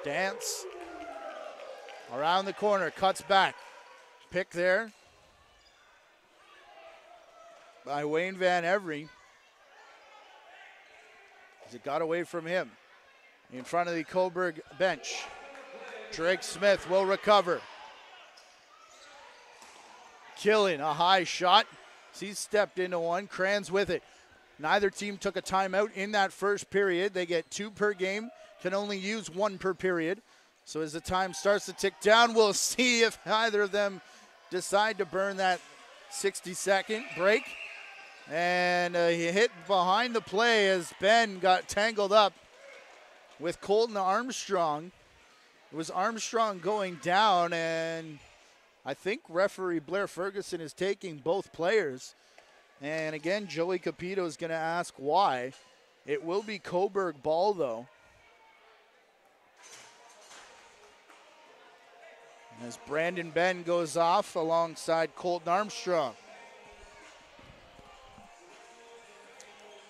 Dance around the corner, cuts back. Pick there by Wayne Van Every. As it got away from him. In front of the Cobourg bench. Drake Smith will recover. Killing a high shot. He's stepped into one. Crans with it. Neither team took a timeout in that first period. They get 2 per game. Can only use 1 per period. So as the time starts to tick down, we'll see if either of them decide to burn that 60-second break. And he hit behind the play as Ben got tangled up with Colton Armstrong. It was Armstrong going down, and I think referee Blair Ferguson is taking both players. And again, Joey Capito is going to ask why. It will be Cobourg ball, though. As Brandon Ben goes off alongside Colton Armstrong.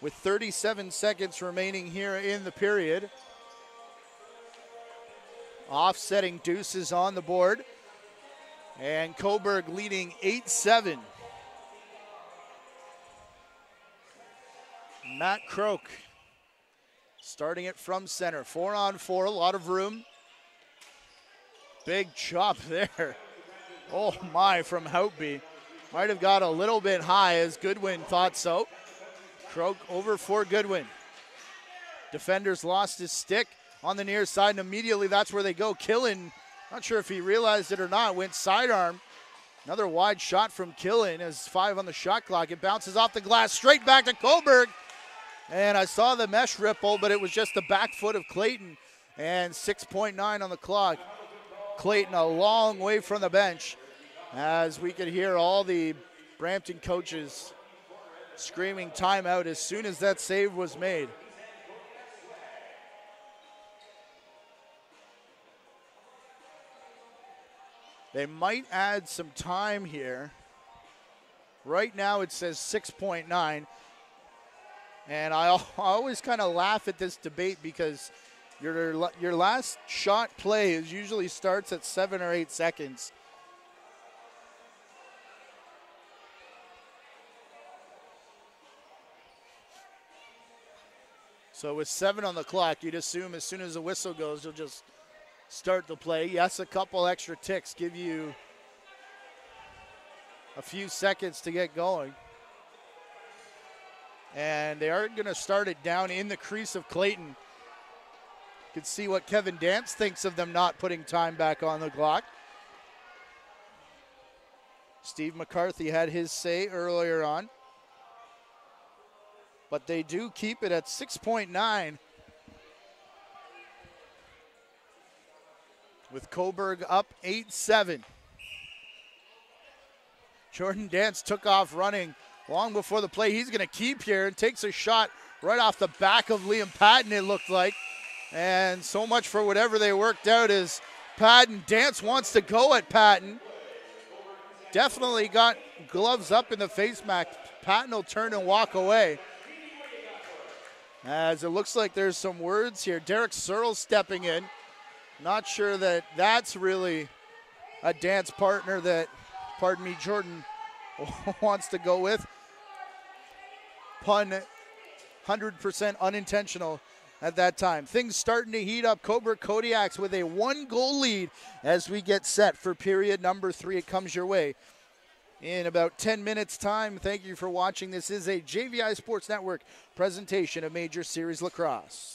With 37 seconds remaining here in the period. Offsetting deuces on the board. And Cobourg leading 8-7. Matt Croak starting it from center. 4-on-4, a lot of room. Big chop there. Oh my, from Houtby. Might have got a little bit high as Goodwin thought so. Croak over for Goodwin. Defenders lost his stick on the near side, and immediately that's where they go. Killen, not sure if he realized it or not, went sidearm. Another wide shot from Killen as 5 on the shot clock. It bounces off the glass straight back to Cobourg. And I saw the mesh ripple, but it was just the back foot of Clayton. And 6.9 on the clock. Clayton a long way from the bench as we could hear all the Brampton coaches screaming timeout as soon as that save was made. They might add some time here. Right now it says 6.9. And I always kind of laugh at this debate because your last shot play usually starts at 7 or 8 seconds. So with 7 on the clock, you'd assume as soon as the whistle goes, you'll just start the play. Yes, a couple extra ticks give you a few seconds to get going. And they are going to start it down in the crease of Clayton. You can see what Kevin Dance thinks of them not putting time back on the clock. Steve McCarthy had his say earlier on. But they do keep it at 6.9. With Cobourg up 8-7. Jordan Dance took off running long before the play. He's going to keep here and takes a shot right off the back of Liam Patton, it looked like. And so much for whatever they worked out is Patton. Dance wants to go at Patton. Definitely got gloves up in the face mask. Patton will turn and walk away. As it looks like there's some words here. Derek Searle stepping in. Not sure that that's really a Dance partner that, Jordan wants to go with. Pun 100% unintentional at that time. Things starting to heat up. Cobourg Kodiaks with a 1-goal lead as we get set for period number 3. It comes your way in about 10 minutes time. Thank you for watching. This is a JVI Sports Network presentation of Major Series Lacrosse.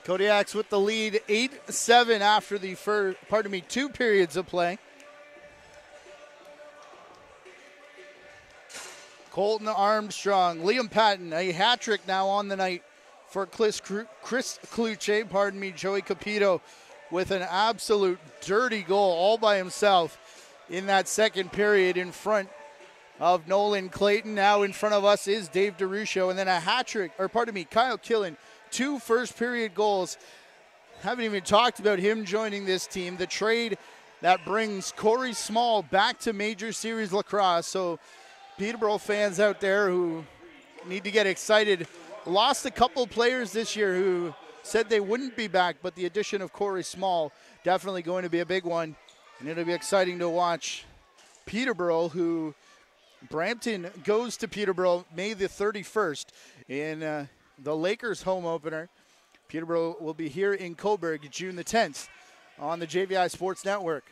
Kodiaks with the lead, 8-7 after the first, 2 periods of play. Colton Armstrong, Liam Patton, a hat trick now on the night for Chris Kluche, Joey Capito with an absolute dirty goal all by himself in that second period in front of Nolan Clayton. Now in front of us is Dave DeRuscio, and then a hat trick, Kyle Killen, 2 first period goals. Haven't even talked about him joining this team. The trade that brings Corey Small back to Major Series Lacrosse. So Peterborough fans out there who need to get excited. Lost a couple players this year who said they wouldn't be back, but the addition of Corey Small definitely going to be a big one. And it'll be exciting to watch Peterborough, who Brampton goes to Peterborough May the 31st in the Lakers home opener. Peterborough will be here in Cobourg June the 10th on the JVI Sports Network.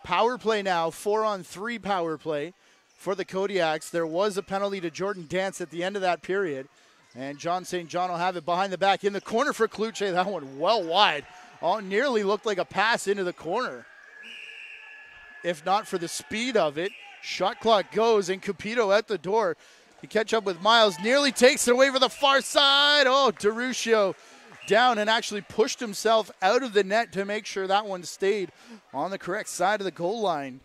Power play now, 4-on-3 power play for the Kodiaks. There was a penalty to Jordan Dance at the end of that period. And John St. John will have it behind the back in the corner for Kluche. That one well wide. Oh, nearly looked like a pass into the corner. If not for the speed of it. Shot clock goes, and Capito at the door to catch up with Miles. Nearly takes it away for the far side. Oh, DeRuscio down and actually pushed himself out of the net to make sure that one stayed on the correct side of the goal line.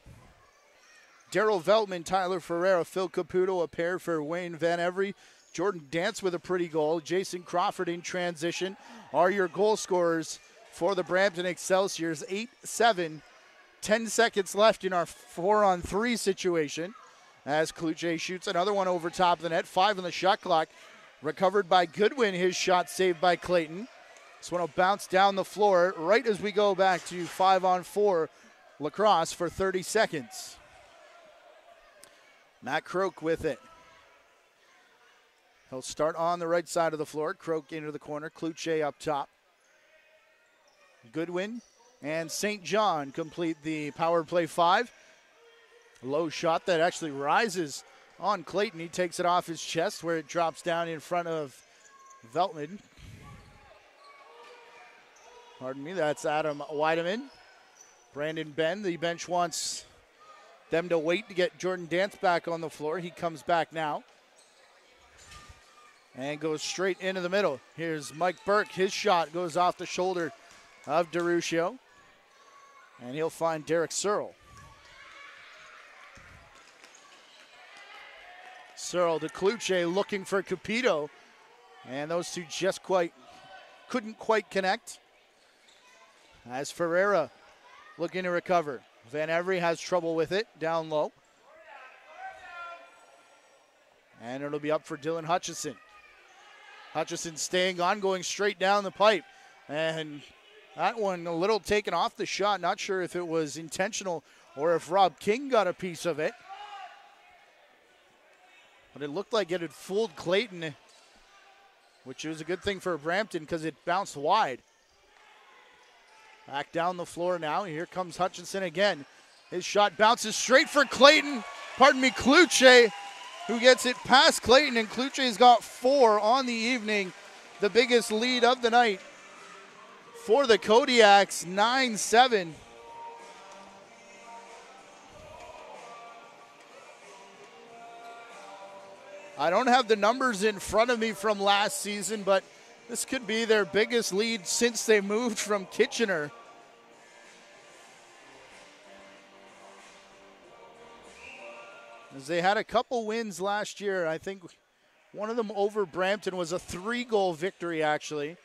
Daryl Veltman, Tyler Ferreira, Phil Caputo, a pair for Wayne Van Every. Jordan Dance with a pretty goal. Jason Crawford in transition are your goal scorers for the Brampton Excelsiors. 8-7, 10 seconds left in our 4-on-3 situation as Kluche shoots another one over top of the net. 5 on the shot clock. Recovered by Goodwin, his shot saved by Clayton. This one will bounce down the floor right as we go back to 5-on-4 lacrosse for 30 seconds. Matt Croak with it. He'll start on the right side of the floor. Croak into the corner. Kluche up top. Goodwin and St. John complete the power play 5. Low shot that actually rises on Clayton. He takes it off his chest where it drops down in front of Veltman. Pardon me, that's Adam Weideman. Brandon Ben, the bench wants them to wait to get Jordan Dance back on the floor. He comes back now and goes straight into the middle. Here's Mike Burke. His shot goes off the shoulder of DeRuscio, and he'll find Derek Searle. Searle to Kluche looking for Capito, and those two just couldn't quite connect. As Ferreira looking to recover. Van Every has trouble with it down low. And it'll be up for Dylan Hutchison. Hutchison staying on, going straight down the pipe. And that one a little taken off the shot. Not sure if it was intentional or if Rob King got a piece of it. But it looked like it had fooled Clayton, which was a good thing for Brampton because it bounced wide. Back down the floor now. Here comes Hutchinson again. His shot bounces straight for Clayton. Kluche, who gets it past Clayton, and Kluche's got 4 on the evening. The biggest lead of the night for the Kodiaks, 9-7. I don't have the numbers in front of me from last season, but this could be their biggest lead since they moved from Kitchener. As they had a couple wins last year. I think one of them over Brampton was a 3-goal victory, actually.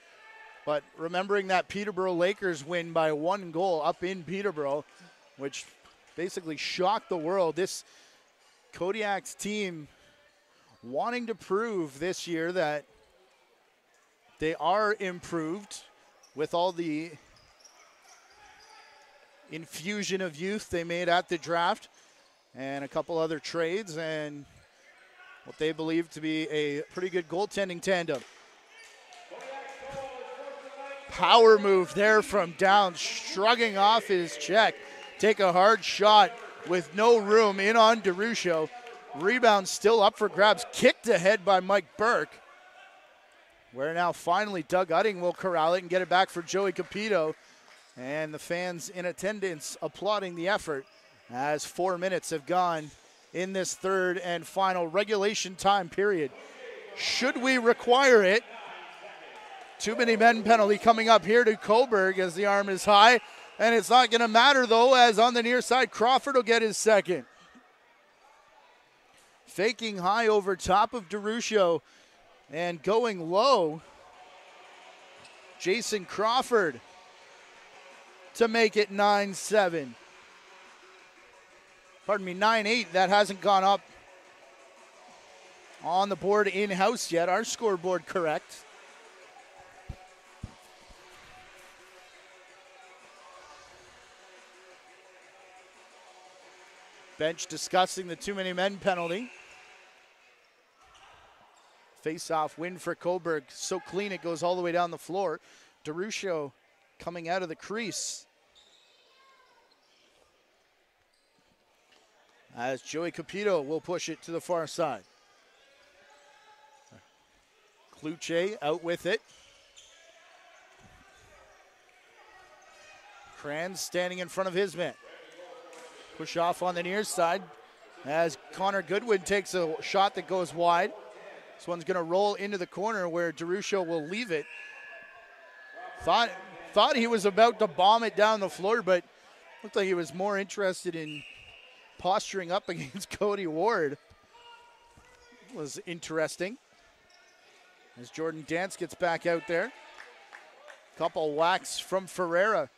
But remembering that Peterborough Lakers win by 1 goal up in Peterborough, which basically shocked the world. This Kodiaks team wanting to prove this year that they are improved with all the infusion of youth they made at the draft and a couple other trades and what they believe to be a pretty good goaltending tandem. Power move there from down, shrugging off his check. Take a hard shot with no room in on DeRuscio. Rebound still up for grabs. Kicked ahead by Mike Burke. where now finally Doug Utting will corral it and get it back for Joey Capito. And the fans in attendance applauding the effort as 4 minutes have gone in this third and final regulation time period. Should we require it? Too many men penalty coming up here to Cobourg as the arm is high. And it's not going to matter, though, as on the near side, Crawford will get his second. Faking high over top of DeRuscio and going low. Jason Crawford to make it 9-7. Pardon me, 9-8. That hasn't gone up on the board in-house yet. Our scoreboard correct. Bench discussing the too many men penalty. Face-off win for Cobourg. So clean it goes all the way down the floor. DeRuscio coming out of the crease. As Joey Capito will push it to the far side. Cluche out with it. Kranz standing in front of his man. Push off on the near side as Connor Goodwin takes a shot that goes wide. This one's going to roll into the corner where DeRuscio will leave it. Thought he was about to bomb it down the floor, but looked like he was more interested in posturing up against Cody Ward. It was interesting. As Jordan Dance gets back out there. Couple whacks from Ferreira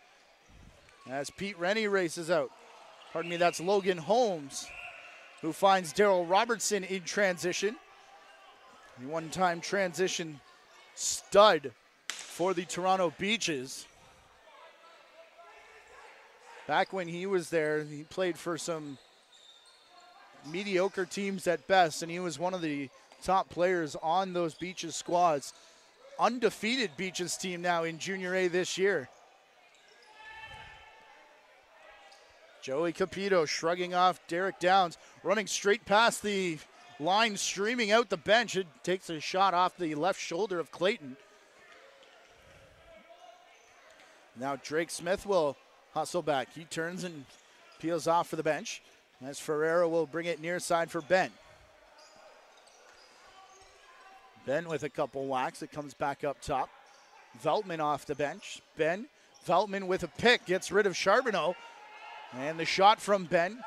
as Pete Rennie races out. Pardon me, that's Logan Holmes, who finds Daryl Robertson in transition. The one-time transition stud for the Toronto Beaches. Back when he was there, he played for some mediocre teams at best, and he was one of the top players on those Beaches squads. Undefeated Beaches team now in Junior A this year. Joey Capito shrugging off Derek Downs, running straight past the line, streaming out the bench. It takes a shot off the left shoulder of Clayton. Now Drake Smith will hustle back. He turns and peels off for the bench. As Ferreira will bring it near side for Ben. Ben with a couple whacks. It comes back up top. Veltman off the bench. Ben, Veltman with a pick, gets rid of Charbonneau. And the shot from Ben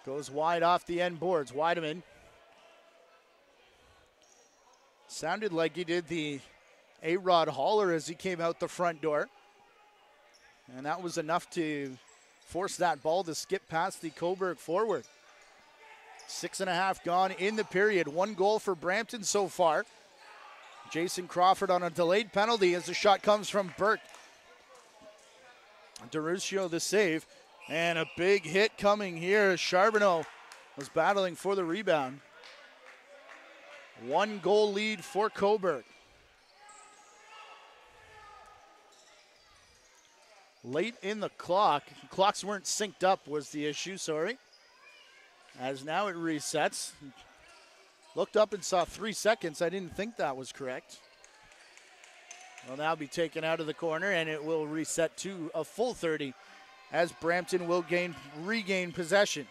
goes wide off the end boards. Weideman sounded like he did the A-Rod hauler as he came out the front door. And that was enough to force that ball to skip past the Cobourg forward. 6.5 gone in the period. 1 goal for Brampton so far. Jason Crawford on a delayed penalty as the shot comes from Burke. DeRuscio the save, and a big hit coming here. Charbonneau was battling for the rebound. 1 goal lead for Cobourg. Late in the clock. Clocks weren't synced up was the issue, sorry. As now it resets. Looked up and saw 3 seconds. I didn't think that was correct. Will now be taken out of the corner, and it will reset to a full 30 as Brampton will regain possession.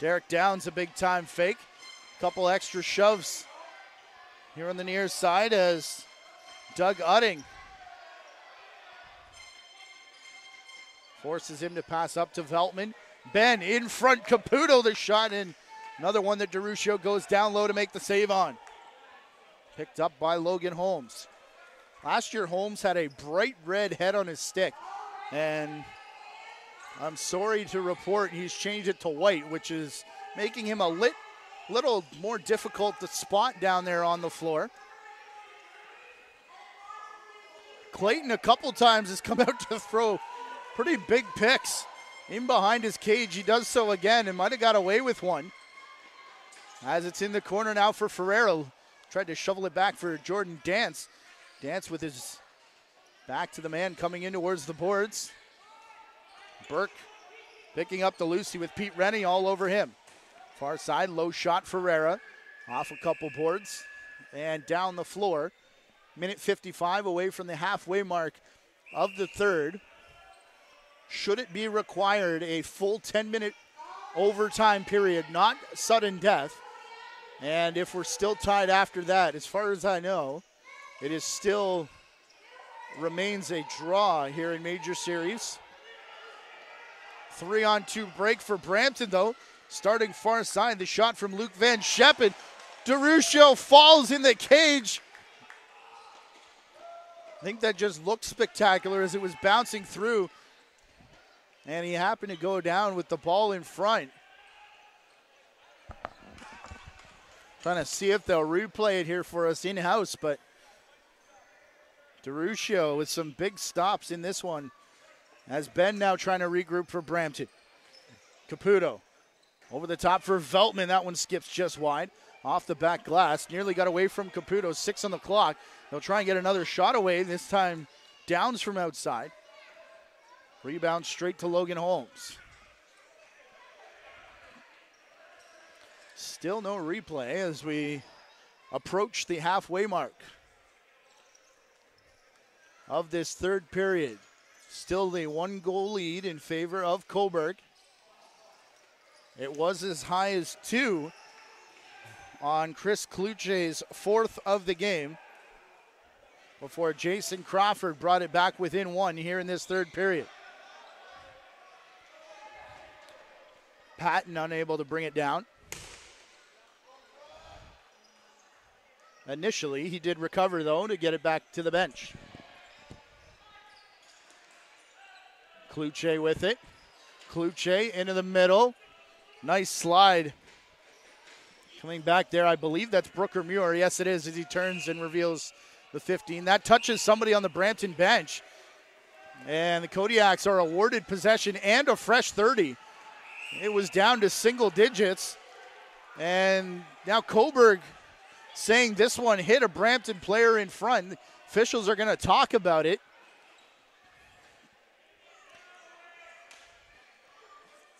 Derek Downs, a big-time fake. Couple extra shoves here on the near side as Doug Utting forces him to pass up to Veltman. Ben in front, Caputo the shot, and another one that DeRuscio goes down low to make the save on. Picked up by Logan Holmes. Last year, Holmes had a bright red head on his stick, and I'm sorry to report he's changed it to white, which is making him a little more difficult to spot down there on the floor. Clayton a couple times has come out to throw pretty big picks in behind his cage. He does so again and might have got away with one. As it's in the corner now for Ferreira. Tried to shovel it back for Jordan Dance. Dance with his back to the man coming in towards the boards. Burke picking up the Lucy with Pete Rennie all over him. Far side, low shot, Ferreira. Off a couple boards and down the floor. Minute 55 away from the halfway mark of the third. Should it be required a full 10-minute overtime period, not sudden death. And if we're still tied after that, as far as I know, it is still remains a draw here in Major Series. 3-on-2 break for Brampton, though. Starting far side, the shot from Luke Van Scheppen. DeRuscio falls in the cage. I think that just looked spectacular as it was bouncing through. And he happened to go down with the ball in front. Trying to see if they'll replay it here for us in-house, but DeRuscio with some big stops in this one. As Ben now trying to regroup for Brampton. Caputo over the top for Veltman. That one skips just wide. Off the back glass. Nearly got away from Caputo. 6 on the clock. They'll try and get another shot away. This time Downs from outside. Rebound straight to Logan Holmes. Still no replay as we approach the halfway mark of this third period. Still the 1-goal lead in favor of Cobourg. It was as high as 2 on Chris Kluche's 4th of the game before Jason Crawford brought it back within 1 here in this third period. Patton unable to bring it down. Initially, he did recover, though, to get it back to the bench. Kluche with it. Kluche into the middle. Nice slide. Coming back there, I believe that's Brooker Muir. Yes, it is, as he turns and reveals the 15. That touches somebody on the Brampton bench. And the Kodiaks are awarded possession and a fresh 30. It was down to single digits. And now Cobourg saying this one hit a Brampton player in front. The officials are going to talk about it.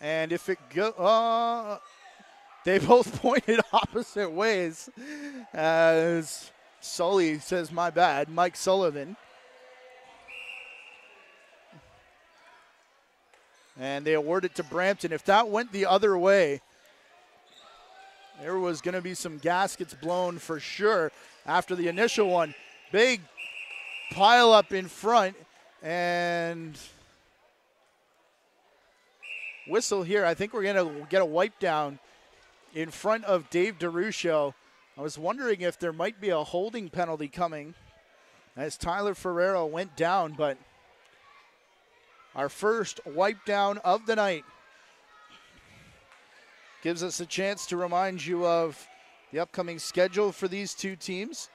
And if it go, they both pointed opposite ways. As Sully says, my bad, Mike Sullivan. And they award it to Brampton. If that went the other way, there was going to be some gaskets blown for sure after the initial one. Big pile up in front and whistle here. I think we're going to get a wipe down in front of Dave DeRuscio. I was wondering if there might be a holding penalty coming as Tyler Ferrero went down, but our first wipe down of the night gives us a chance to remind you of the upcoming schedule for these two teams.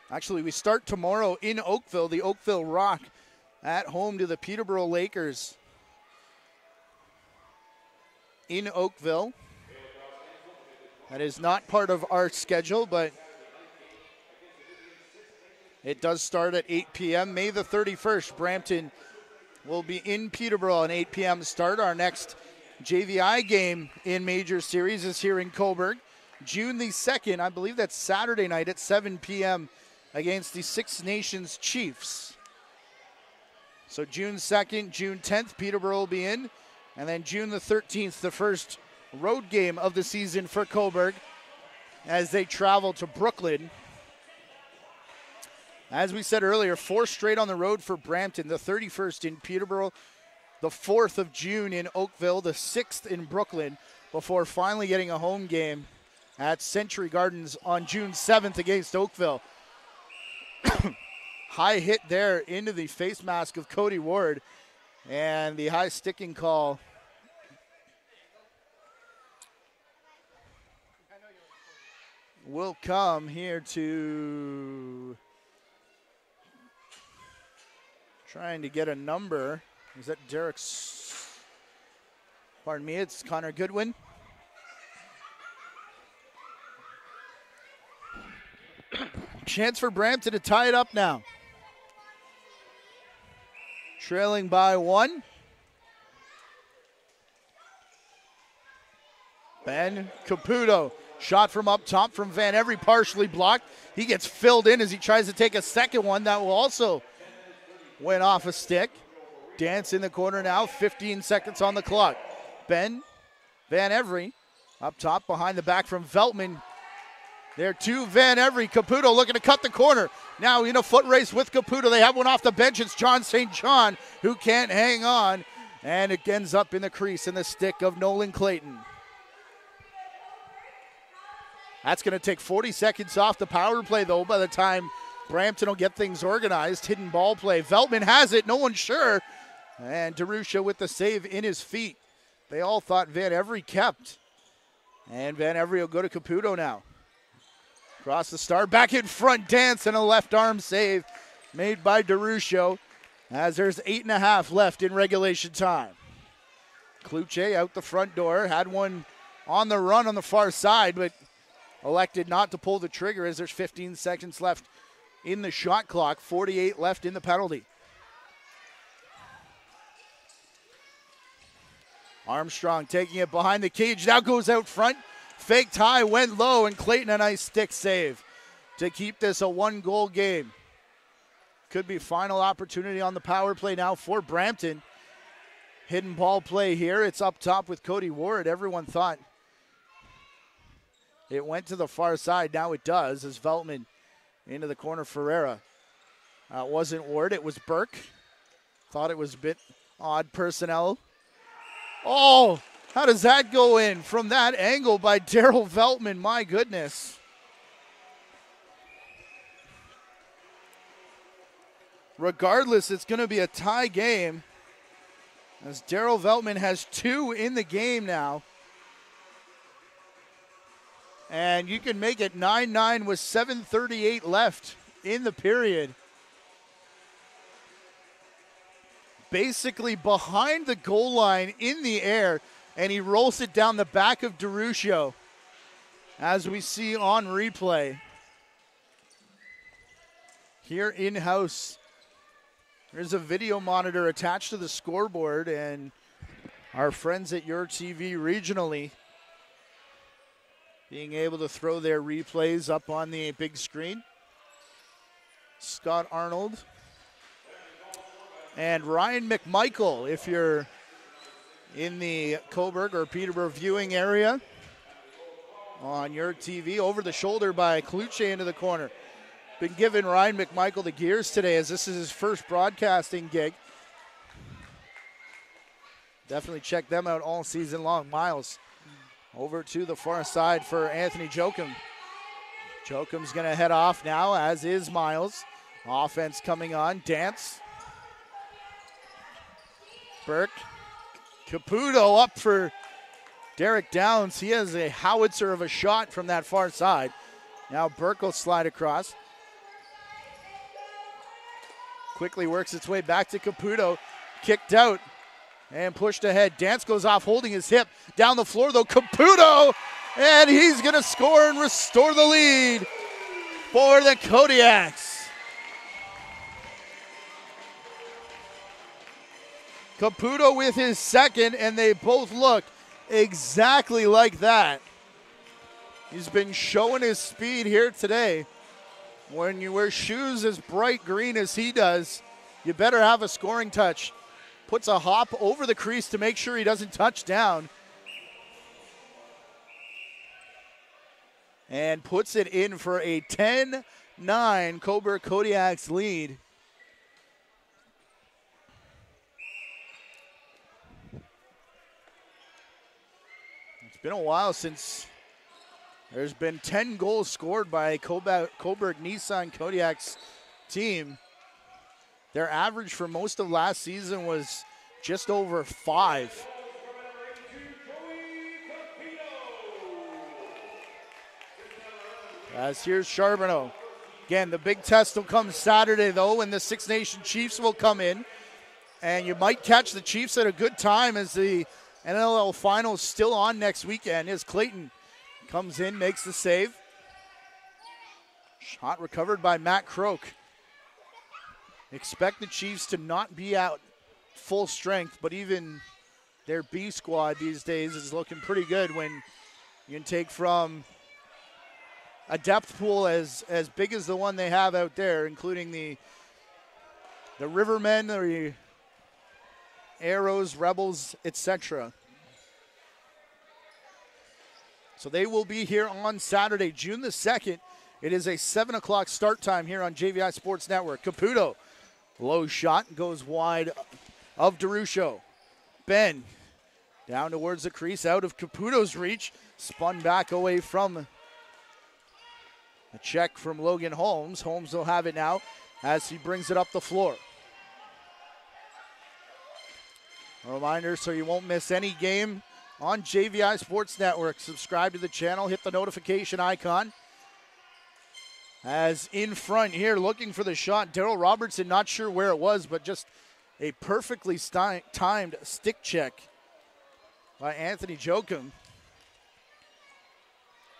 Actually, we start tomorrow in Oakville, the Oakville Rock at home to the Peterborough Lakers in Oakville. That is not part of our schedule, but it does start at 8 p.m. May the 31st, Brampton will be in Peterborough, an 8 p.m. start. Our next JVI game in Major Series is here in Cobourg. June the 2nd, I believe that's Saturday night at 7 p.m. against the Six Nations Chiefs. So June 2nd, June 10th, Peterborough will be in. And then June the 13th, the first road game of the season for Cobourg as they travel to Brooklyn. As we said earlier, 4 straight on the road for Brampton, the 31st in Peterborough, the 4th of June in Oakville, the 6th in Brooklyn, before finally getting a home game at Century Gardens on June 7th against Oakville. High hit there into the face mask of Cody Ward, and the high sticking call will come here to trying to get a number. Is that Derek's? Pardon me, it's Connor Goodwin. Chance for Brampton to tie it up now. Trailing by 1. Ben Caputo, shot from up top from Van Every, partially blocked. He gets filled in as he tries to take a second one. That will also went off a stick. Dance in the corner now, 15 seconds on the clock. Ben, Van Every, up top behind the back from Veltman. There to Van Every. Caputo looking to cut the corner. Now in a foot race with Caputo. They have one off the bench. It's John St. John who can't hang on. And it ends up in the crease in the stick of Nolan Clayton. That's going to take 40 seconds off the power play, though, by the time Brampton will get things organized. Hidden ball play. Veltman has it. No one's sure. And DeRusha with the save in his feet. They all thought Van Every kept. And Van Every will go to Caputo now. Across the start, back in front, Dance, and a left arm save made by DeRusha as there's 8.5 left in regulation time. Kluche out the front door, had one on the run on the far side, but elected not to pull the trigger as there's 15 seconds left in the shot clock, 48 left in the penalty. Armstrong taking it behind the cage, now goes out front. Faked high, went low, and Clayton a nice stick save to keep this a one-goal game. Could be final opportunity on the power play now for Brampton. Hidden ball play here. It's up top with Cody Ward. Everyone thought it went to the far side. Now it does as Veltman into the corner. Ferreira. It wasn't Ward, it was Burke. Thought it was a bit odd personnel. Oh! How does that go in from that angle by Daryl Veltman? My goodness. Regardless, it's going to be a tie game as Daryl Veltman has 2 in the game now. And you can make it 9-9 with 7:38 left in the period. Basically behind the goal line in the air. And he rolls it down the back of DeRusha, as we see on replay. Here in-house, there's a video monitor attached to the scoreboard, and our friends at Your TV regionally being able to throw their replays up on the big screen. Scott Arnold and Ryan McMichael, if you're in the Cobourg or Peterborough viewing area on Your TV. Over the shoulder by Kluche into the corner. Been giving Ryan McMichael the gears today as this is his first broadcasting gig. Definitely check them out all season long. Miles over to the far side for Anthony Jokum. Jokum's going to head off now, as is Miles. Offense coming on. Dance. Burke. Caputo up for Derek Downs. He has a howitzer of a shot from that far side. Now Burke will slide across. Quickly works its way back to Caputo. Kicked out and pushed ahead. Dance goes off holding his hip. Down the floor though, Caputo! And he's going to score and restore the lead for the Kodiaks. Caputo with his second, and they both look exactly like that. He's been showing his speed here today. When you wear shoes as bright green as he does, you better have a scoring touch. Puts a hop over the crease to make sure he doesn't touch down. And puts it in for a 10-9 Cobourg Kodiaks lead. It's been a while since there's been 10 goals scored by Cobourg Nissan Kodiaks team. Their average for most of last season was just over 5. As here's Charbonneau. Again, the big test will come Saturday, though, when the Six Nation Chiefs will come in. And you might catch the Chiefs at a good time as the NLL Finals still on next weekend as Clayton comes in, makes the save. Shot recovered by Matt Croak. Expect the Chiefs to not be out full strength, but even their B squad these days is looking pretty good when You can take from a depth pool as big as the one they have out there, including the Rivermen, the Arrows, Rebels, etc. So they will be here on Saturday, June the 2nd. It is a 7 o'clock start time here on JVI Sports Network. Caputo, low shot, goes wide of DeRuscio. Ben, down towards the crease, out of Caputo's reach. Spun back away from a check from Logan Holmes. Holmes will have it now as he brings it up the floor. A reminder, so you won't miss any game on JVI Sports Network. Subscribe to the channel, hit the notification icon. As in front here, looking for the shot, Daryl Robertson, not sure where it was, but just a perfectly timed stick check by Anthony Jokum.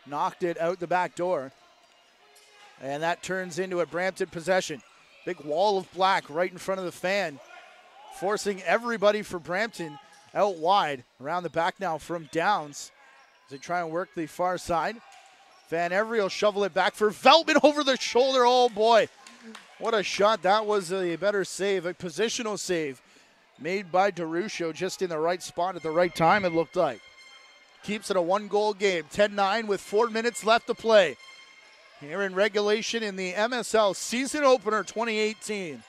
Knocked it out the back door. And that turns into a Brampton possession. Big wall of black right in front of the fan, forcing everybody for Brampton out wide. Around the back now from Downs as they try and work the far side. Van Every will shovel it back for Veltman over the shoulder. Oh boy, what a shot. That was a better save, a positional save made by DeRuscio, just in the right spot at the right time, it looked like. Keeps it a 1-goal game, 10-9 with 4 minutes left to play here in regulation in the MSL season opener 2018.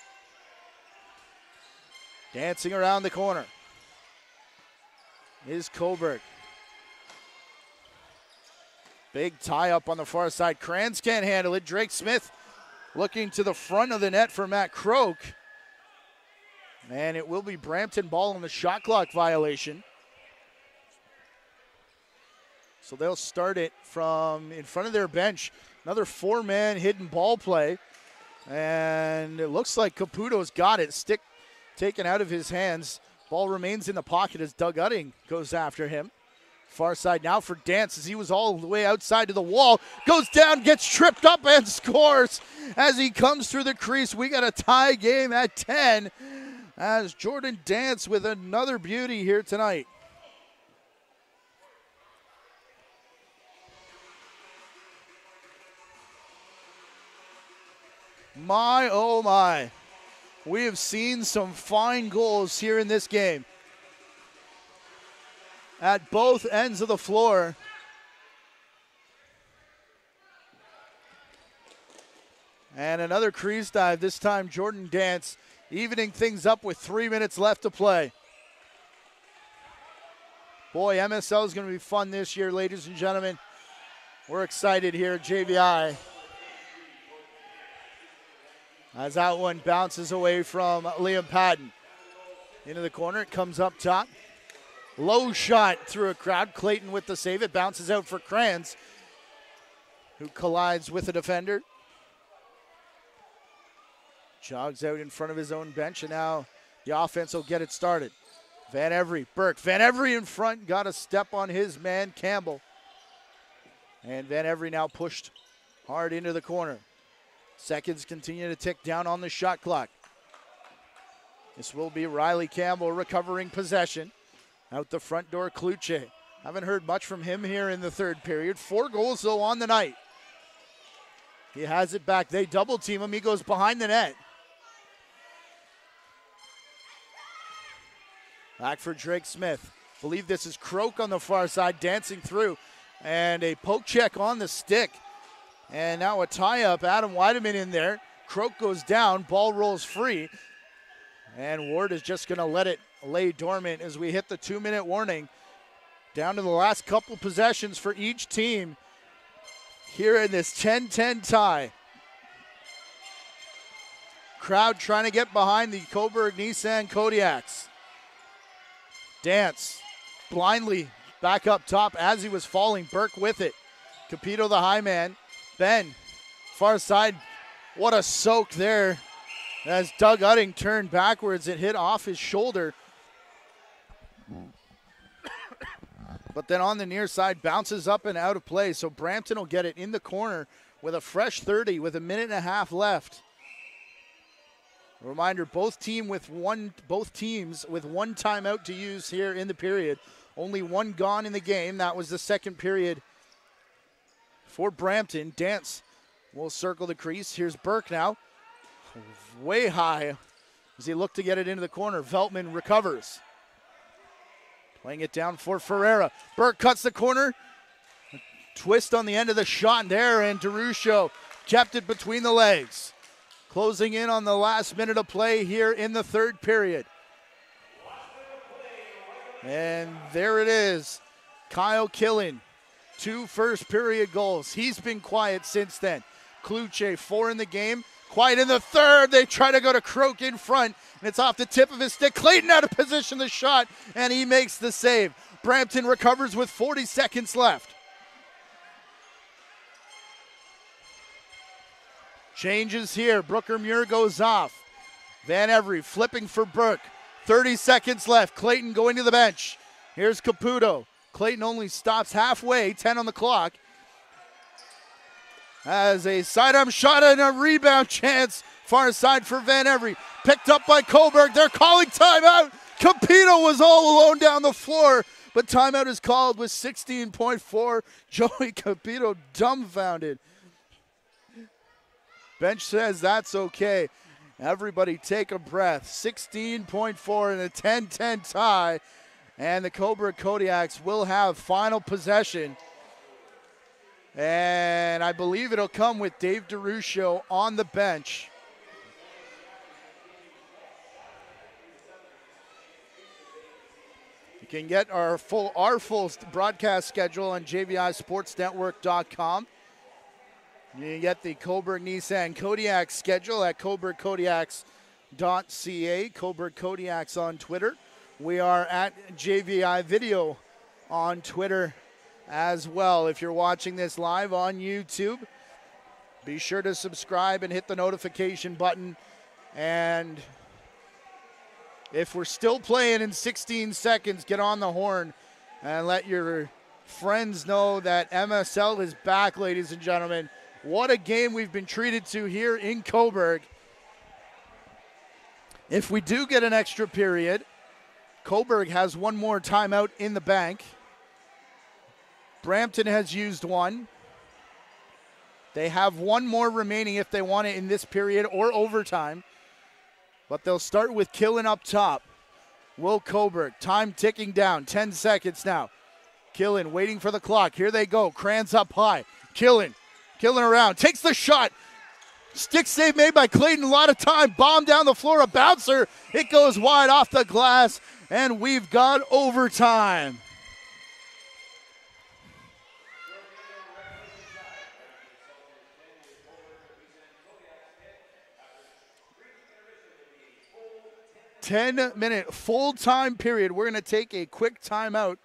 Dancing around the corner is Cobourg. Big tie up on the far side. Kranz can't handle it. Drake Smith looking to the front of the net for Matt Croak. And it will be Brampton ball on the shot clock violation. So they'll start it from in front of their bench. Another 4-man hidden ball play. And it looks like Caputo's got it. Stick taken out of his hands. Ball remains in the pocket as Doug Utting goes after him. Far side now for Dance as he was all the way outside to the wall. Goes down, gets tripped up, and scores as he comes through the crease. We got a tie game at 10 as Jordan Dance with another beauty here tonight. My, oh my. We have seen some fine goals here in this game. At both ends of the floor. And another crease dive, this time Jordan Dance evening things up with 3 minutes left to play. Boy, MSL is going to be fun this year, ladies and gentlemen. We're excited here at JVI. As that one bounces away from Liam Patton. Into the corner, it comes up top. Low shot through a crowd. Clayton with the save. It bounces out for Kranz, who collides with a defender. Jogs out in front of his own bench, and now the offense will get it started. Van Every, Burke. Van Every in front, got a step on his man, Campbell. And Van Every now pushed hard into the corner. Seconds continue to tick down on the shot clock. This will be Riley Campbell recovering possession. Out the front door, Kluche. Haven't heard much from him here in the third period. 4 goals, though, on the night. He has it back. They double team him. He goes behind the net. Back for Drake Smith. Believe this is Croak on the far side, dancing through. And a poke check on the stick. And now a tie-up. Adam Weideman in there. Croak goes down. Ball rolls free. And Ward is just going to let it lay dormant as we hit the 2-minute warning. Down to the last couple possessions for each team here in this 10-10 tie. Crowd trying to get behind the Cobourg Nissan Kodiaks. Dance blindly back up top as he was falling. Burke with it. Capito the high man. Ben, far side. What a soak there as Doug Utting turned backwards. It hit off his shoulder. But then on the near side, bounces up and out of play. So Brampton will get it in the corner with a fresh 30 with a minute and a half left. A reminder, both teams with one timeout to use here in the period. Only one gone in the game. That was the second period for Brampton. Dance will circle the crease. Here's Burke now. Way high as he looked to get it into the corner. Veltman recovers. Playing it down for Ferreira. Burke cuts the corner. Twist on the end of the shot there, and DeRuscio kept it between the legs. Closing in on the last minute of play here in the third period. And there it is. Kyle Killen, 2 first period goals. He's been quiet since then. Kluche, 4 in the game. Quiet in the third. They try to go to Croak in front, and it's off the tip of his stick. Clayton out of position, the shot, and he makes the save. Brampton recovers with 40 seconds left. Changes here. Brooker Muir goes off. Van Every flipping for Burke. 30 seconds left. Clayton going to the bench. Here's Caputo. Clayton only stops halfway. 10 on the clock. As a sidearm shot and a rebound chance. Far side for Van Every. Picked up by Cobourg. They're calling timeout. Capito was all alone down the floor. But timeout is called with 16.4. Joey Capito dumbfounded. Bench says that's okay. Everybody take a breath. 16.4 in a 10-10 tie. And the Cobourg Kodiaks will have final possession. And I believe it'll come with Dave DeRuscio on the bench. You can get our full broadcast schedule on jvisportsnetwork.com. You can get the Cobourg Nissan Kodiaks schedule at cobourgkodiaks.ca. Cobourg Kodiaks on Twitter. We are at JVI Video on Twitter as well. If you're watching this live on YouTube, be sure to subscribe and hit the notification button. And if we're still playing in 16 seconds, get on the horn and let your friends know that MSL is back, ladies and gentlemen. What a game we've been treated to here in Cobourg. If we do get an extra period, Cobourg has one more timeout in the bank. Brampton has used one. They have one more remaining if they want it in this period or overtime. But they'll start with Killen up top. Will Cobourg, time ticking down, 10 seconds now. Killen waiting for the clock. Here they go. Crans up high. Killen around. Takes the shot. Stick save made by Clayton. A lot of time. Bomb down the floor. A bouncer. It goes wide off the glass. And we've got overtime. Ten-minute full-time period. We're going to take a quick timeout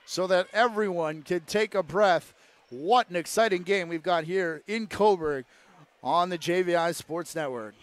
so that everyone can take a breath. What an exciting game we've got here in Cobourg on the JVI Sports Network.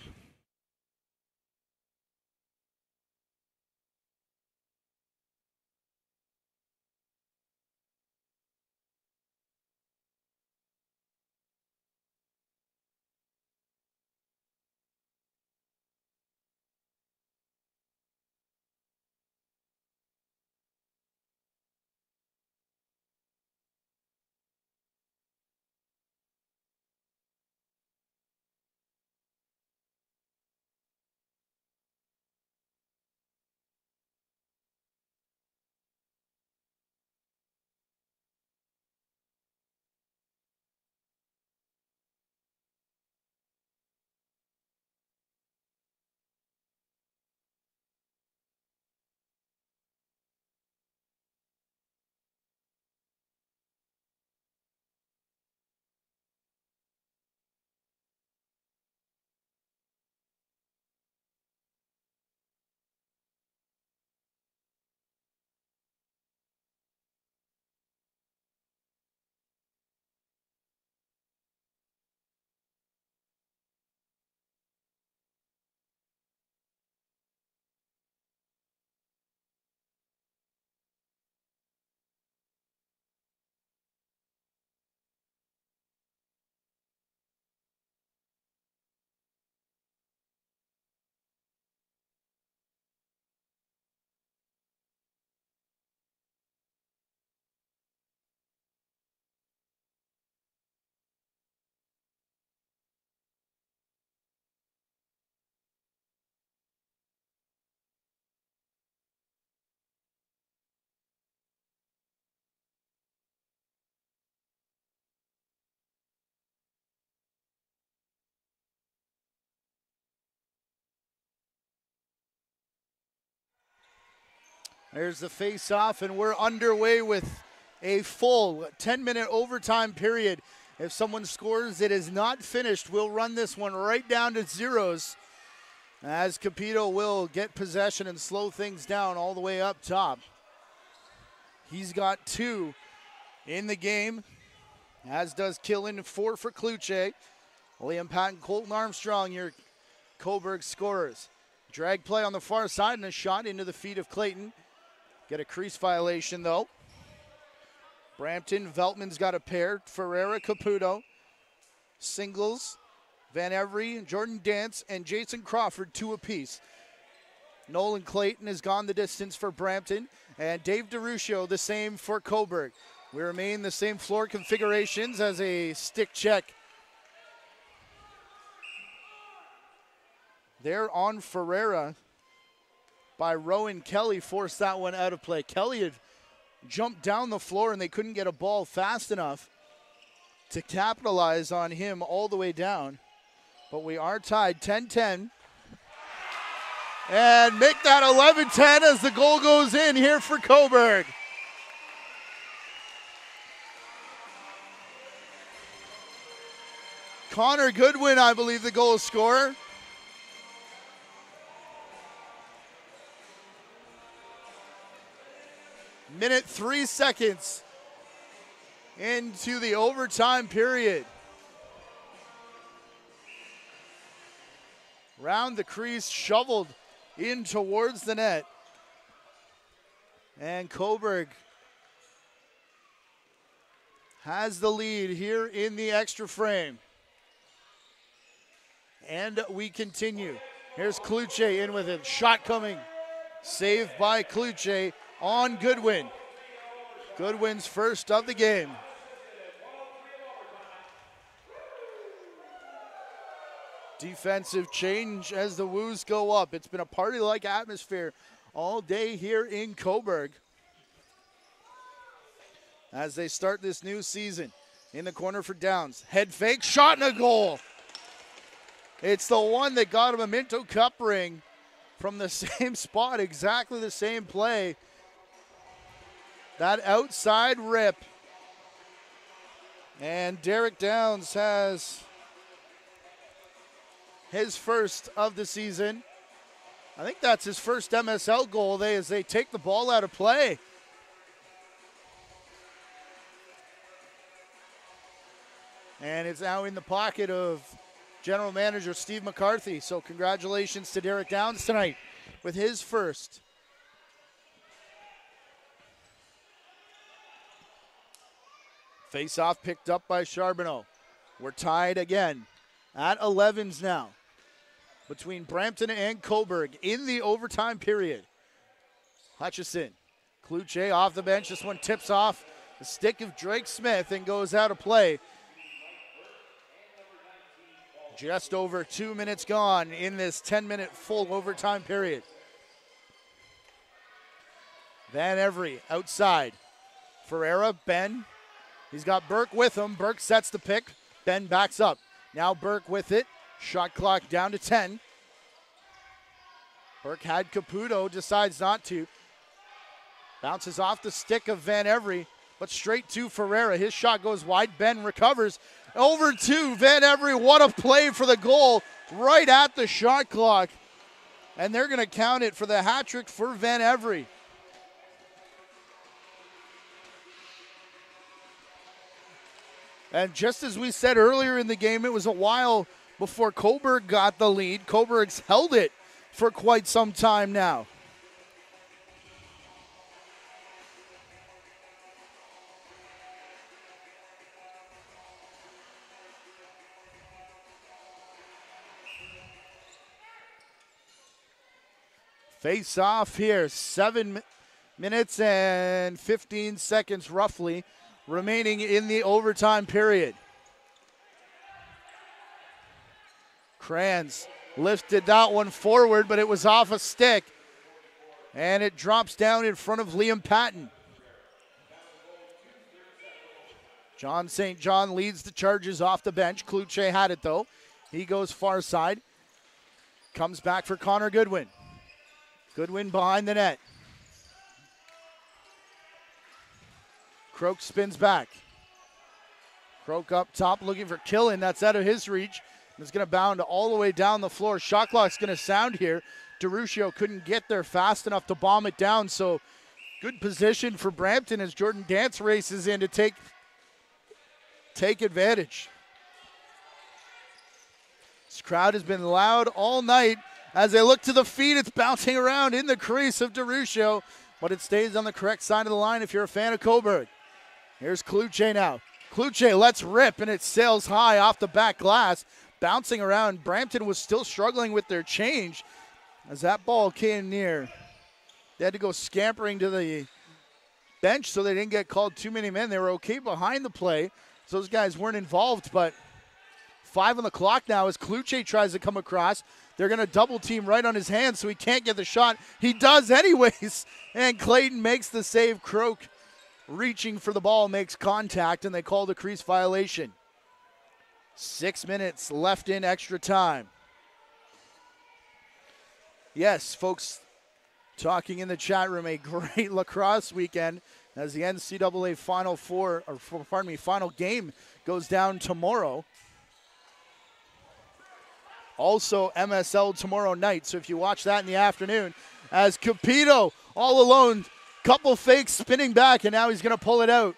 There's the face-off, and we're underway with a full 10-minute overtime period. If someone scores, it is not finished. We'll run this one right down to zeros as Capito will get possession and slow things down all the way up top. He's got 2 in the game, as does Killen, 4 for Kluche. Liam Patton, Colton Armstrong, your Cobourg scorers. Drag play on the far side and a shot into the feet of Clayton. Get a crease violation though. Brampton, Veltman's got a pair. Ferreira, Caputo. Singles, Van Every, Jordan Dance, and Jason Crawford, 2 apiece. Nolan Clayton has gone the distance for Brampton, and Dave DeRuccio the same for Cobourg. We remain the same floor configurations as a stick check. There on Ferreira by Rowan Kelly, forced that one out of play. Kelly had jumped down the floor and they couldn't get a ball fast enough to capitalize on him all the way down. But we are tied 10-10. And make that 11-10 as the goal goes in here for Cobourg. Connor Goodwin, I believe, the goal scorer. Minute 3 seconds into the overtime period. Round the crease, shoveled in towards the net. And Cobourg has the lead here in the extra frame. And we continue. Here's Kluche in with it. Shot coming. Saved by Kluche on Goodwin. Goodwin's first of the game. Defensive change as the woos go up. It's been a party-like atmosphere all day here in Cobourg as they start this new season. In the corner for Downs. Head fake, shot and a goal. It's the one that got him a Minto Cup ring from the same spot, exactly the same play. That outside rip. And Derek Downs has his first of the season. I think that's his first MSL goal as they take the ball out of play. And it's now in the pocket of General Manager Steve McCarthy. So congratulations to Derek Downs tonight with his first. Face-off picked up by Charbonneau. We're tied again at 11s now between Brampton and Cobourg in the overtime period. Hutchison, Kluche off the bench. This one tips off the stick of Drake Smith and goes out of play. Just over 2 minutes gone in this 10-minute full overtime period. Van Every outside. Ferreira, Ben. He's got Burke with him. Burke sets the pick. Ben backs up. Now Burke with it. Shot clock down to 10. Burke had Caputo, decides not to. Bounces off the stick of Van Every, but straight to Ferreira. His shot goes wide. Ben recovers. Over to Van Every. What a play for the goal right at the shot clock. And they're going to count it for the hat trick for Van Every. And just as we said earlier in the game, it was a while before Cobourg got the lead. Cobourg's held it for quite some time now. Face off here, 7 minutes and 15 seconds roughly remaining in the overtime period. Kranz lifted that one forward, but it was off a stick. And it drops down in front of Liam Patton. John St. John leads the charges off the bench. Kluche had it though. He goes far side. Comes back for Connor Goodwin. Goodwin behind the net. Croak spins back. Croak up top looking for Killen. That's out of his reach. It's going to bound all the way down the floor. Shot clock's going to sound here. DeRuccio couldn't get there fast enough to bomb it down, so good position for Brampton as Jordan Dance races in to take advantage. This crowd has been loud all night. As they look to the feet, it's bouncing around in the crease of DeRuccio, but it stays on the correct side of the line if you're a fan of Cobourg. Here's Kluche now. Kluche lets rip, and it sails high off the back glass. Bouncing around, Brampton was still struggling with their change as that ball came near. They had to go scampering to the bench so they didn't get called too many men. They were okay behind the play, so those guys weren't involved, but 5 on the clock now as Kluche tries to come across. They're going to double team right on his hands so he can't get the shot. He does anyways, and Clayton makes the save. Croak reaching for the ball makes contact, and they call the crease violation. 6 minutes left in extra time. Yes, folks talking in the chat room, a great lacrosse weekend as the NCAA final game goes down tomorrow. Also MSL tomorrow night, so if you watch that in the afternoon, as Capito all alone, couple fakes spinning back, and now he's going to pull it out.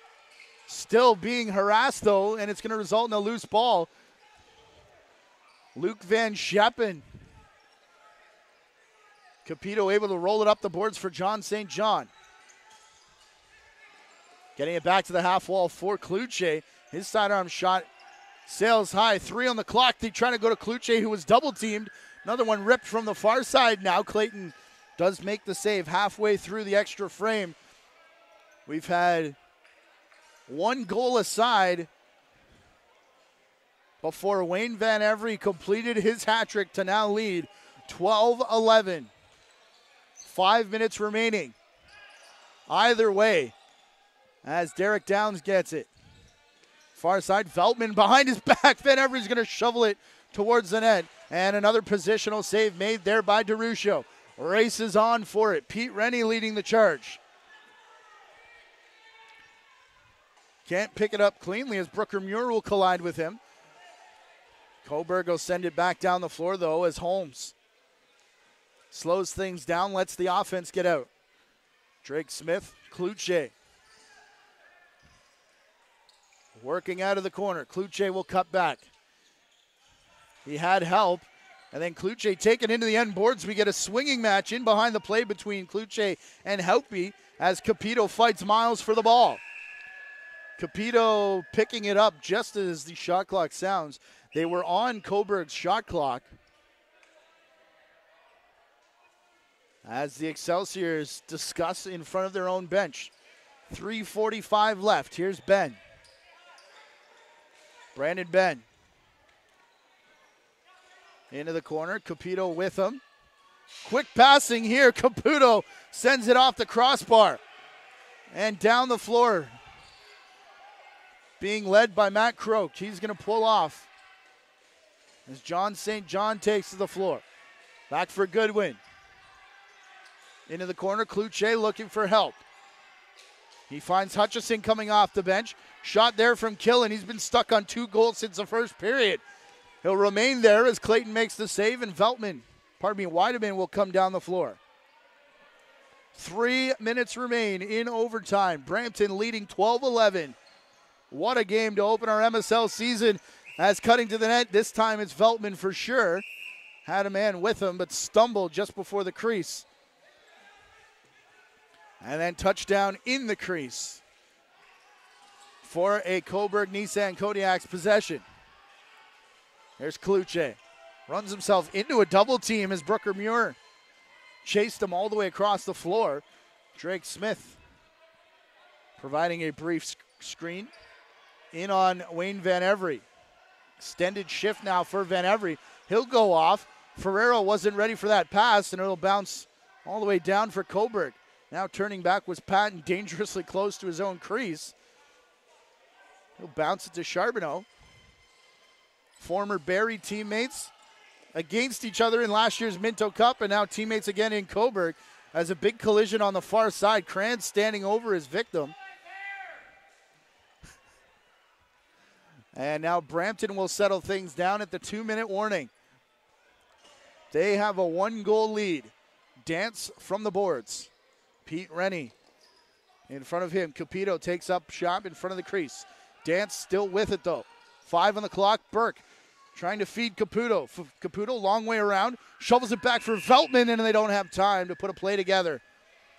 Still being harassed, though, and it's going to result in a loose ball. Luke Van Scheppen. Capito able to roll it up the boards for John St. John. Getting it back to the half wall for Kluche. His sidearm shot sails high. 3 on the clock. They try to go to Kluche, who was double teamed. Another one ripped from the far side now. Clayton does make the save halfway through the extra frame. We've had one goal aside before Wayne Van Every completed his hat trick to now lead 12-11. 5 minutes remaining. Either way, as Derek Downs gets it. Far side, Veltman behind his back. Van Every's going to shovel it towards the net. And another positional save made there by DeRuccio. Races on for it. Pete Rennie leading the charge. Can't pick it up cleanly as Brooker Muir will collide with him. Cobourg will send it back down the floor, though, as Holmes slows things down, lets the offense get out. Drake Smith, Kluche. Working out of the corner. Kluche will cut back. He had help. And then Kluche taken into the end boards. We get a swinging match in behind the play between Kluche and Helpy as Capito fights Miles for the ball. Capito picking it up just as the shot clock sounds. They were on Cobourg's shot clock as the Excelsiors discuss in front of their own bench. 3:45 left. Here's Ben. Brandon Ben. Into the corner. Capito with him. Quick passing here. Caputo sends it off the crossbar. And down the floor. Being led by Matt Croak. He's going to pull off as John St. John takes to the floor. Back for Goodwin. Into the corner. Kluche looking for help. He finds Hutchison coming off the bench. Shot there from Killen. He's been stuck on 2 goals since the first period. He'll remain there as Clayton makes the save, and Weideman will come down the floor. 3 minutes remain in overtime. Brampton leading 12-11. What a game to open our MSL season as cutting to the net. This time it's Veltman for sure. Had a man with him, but stumbled just before the crease. And then touchdown in the crease for a Cobourg Nissan Kodiaks possession. There's Kluche. Runs himself into a double team as Brooker Muir chased him all the way across the floor. Drake Smith providing a brief screen in on Wayne Van Every. Extended shift now for Van Every. He'll go off. Ferrero wasn't ready for that pass, and it'll bounce all the way down for Cobourg. Now turning back was Patton, dangerously close to his own crease. He'll bounce it to Charbonneau. Former Barrie teammates against each other in last year's Minto Cup, and now teammates again in Cobourg as a big collision on the far side. Kranz standing over his victim. And now Brampton will settle things down at the 2-minute warning. They have a 1-goal lead. Dance from the boards. Pete Rennie in front of him. Capito takes up shot in front of the crease. Dance still with it though. 5 on the clock. Burke trying to feed Caputo. Caputo, long way around. Shovels it back for Veltman, and they don't have time to put a play together.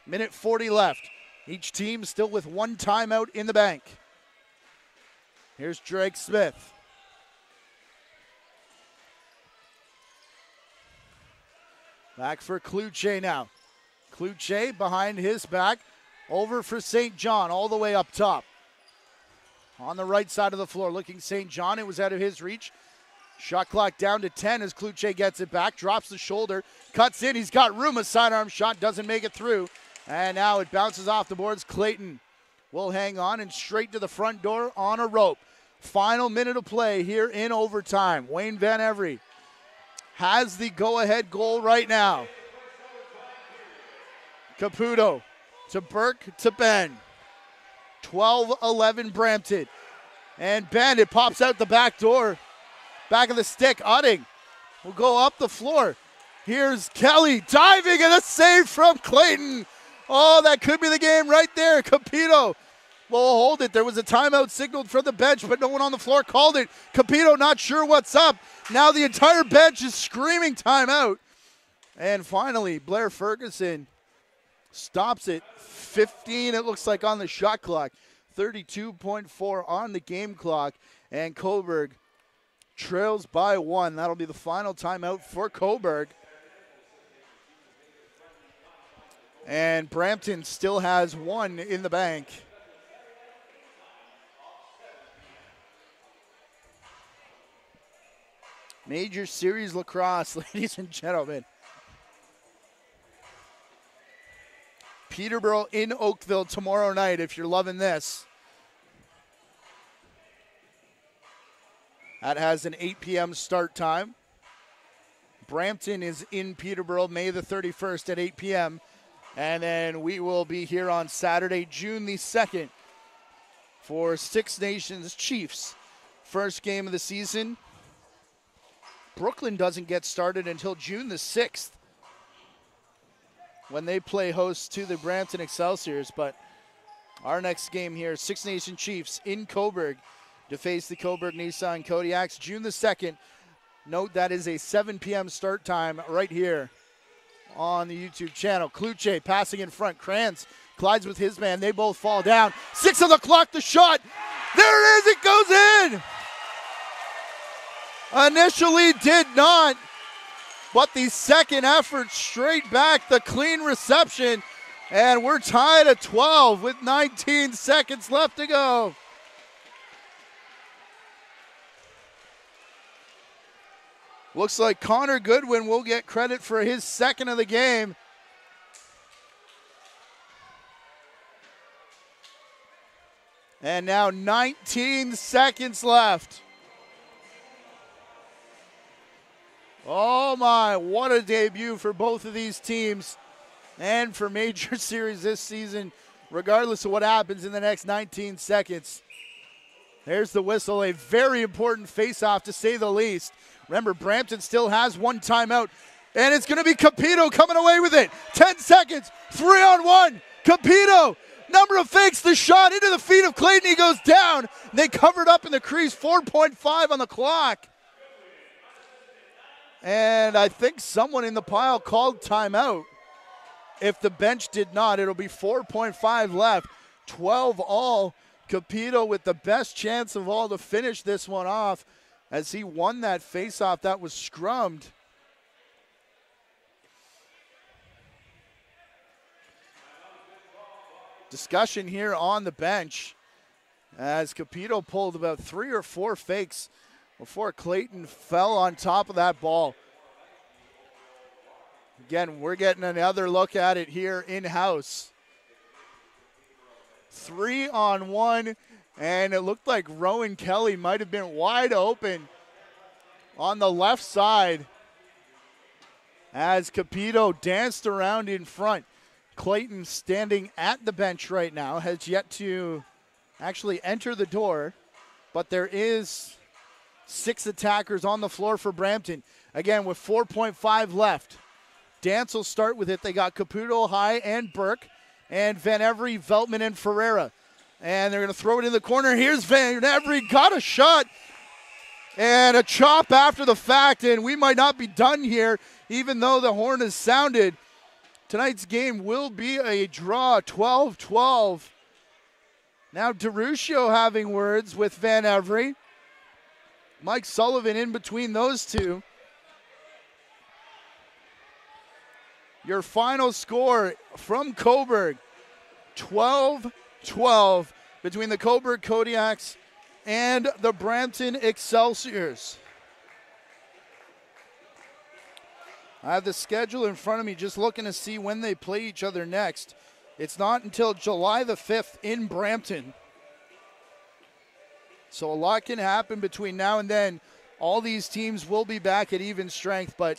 Minute 40 left. Each team still with 1 timeout in the bank. Here's Drake Smith. Back for Kluche now. Kluche behind his back. Over for St. John, all the way up top. On the right side of the floor, looking St. John. It was out of his reach. Shot clock down to 10 as Kluche gets it back. Drops the shoulder. Cuts in. He's got room. A sidearm shot. Doesn't make it through. And now it bounces off the boards. Clayton will hang on and straight to the front door on a rope. Final minute of play here in overtime. Wayne Van Every has the go-ahead goal right now. Caputo to Burke to Ben. 12-11 Brampton. And Ben, it pops out the back door. Back of the stick. Utting will go up the floor. Here's Kelly diving and a save from Clayton. Oh, that could be the game right there. Capito will hold it. There was a timeout signaled from the bench, but no one on the floor called it. Capito not sure what's up. Now the entire bench is screaming timeout. And finally, Blair Ferguson stops it. 15, it looks like, on the shot clock. 32.4 on the game clock. And Cobourg trails by 1. That'll be the final timeout for Cobourg. And Brampton still has 1 in the bank. Major Series Lacrosse, ladies and gentlemen. Peterborough in Oakville tomorrow night, if you're loving this. That has an 8 p.m. start time. Brampton is in Peterborough May the 31st at 8 p.m. And then we will be here on Saturday, June the 2nd for Six Nations Chiefs. First game of the season. Brooklyn doesn't get started until June the 6th when they play host to the Brampton Excelsiors. But our next game here, Six Nation Chiefs in Cobourg to face the Cobourg Nissan Kodiaks, June the 2nd. Note that is a 7 p.m. start time right here on the YouTube channel. Kluche passing in front. Kranz collides with his man. They both fall down. 6 on the clock, the shot. There it is, it goes in. Initially did not, but the second effort straight back, the clean reception, and we're tied at 12 with 19 seconds left to go. Looks like Connor Goodwin will get credit for his second of the game. And now 19 seconds left. Oh my, what a debut for both of these teams and for Major Series this season, regardless of what happens in the next 19 seconds. There's the whistle, a very important face-off to say the least. Remember, Brampton still has 1 timeout, and it's going to be Capito coming away with it. 10 seconds, 3-on-1. Capito, number of fakes, the shot into the feet of Clayton. He goes down. They covered up in the crease, 4.5 on the clock. And I think someone in the pile called timeout. If the bench did not, it'll be 4.5 left. 12 all. Capito with the best chance of all to finish this one off as he won that faceoff that was scrummed. Discussion here on the bench as Capito pulled about 3 or 4 fakes before Clayton fell on top of that ball. Again, we're getting another look at it here in-house. 3-on-1, and it looked like Rowan Kelly might have been wide open on the left side as Capito danced around in front. Clayton, standing at the bench right now, has yet to actually enter the door. but there is 6 attackers on the floor for Brampton. Again, with 4.5 left. Dance will start with it. They got Caputo, High, and Burke, and Van Every, Veltman, and Ferreira. And they're going to throw it in the corner. Here's Van Every, got a shot, and a chop after the fact, and we might not be done here, even though the horn has sounded. Tonight's game will be a draw, 12-12. Now DeRuccio having words with Van Every. Mike Sullivan in between those two. Your final score from Cobourg, 12-12 between the Cobourg Kodiaks and the Brampton Excelsiors. I have the schedule in front of me, just looking to see when they play each other next. It's not until July the 5th in Brampton. So a lot can happen between now and then. All these teams will be back at even strength, but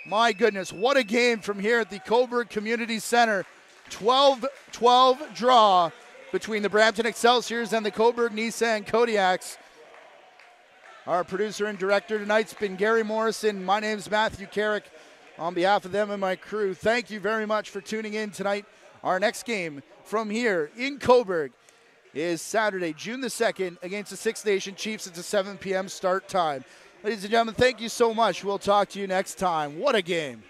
my goodness, what a game from here at the Cobourg Community Center. 12-12 draw between the Brampton Excelsiors and the Cobourg Nissan Kodiaks. Our producer and director tonight's been Gary Morrison. My name's Matthew Carrick. On behalf of them and my crew, thank you very much for tuning in tonight. Our next game from here in Cobourg is Saturday, June the 2nd, against the Six Nation Chiefs. It's a 7 p.m. start time. Ladies and gentlemen, thank you so much. We'll talk to you next time. What a game.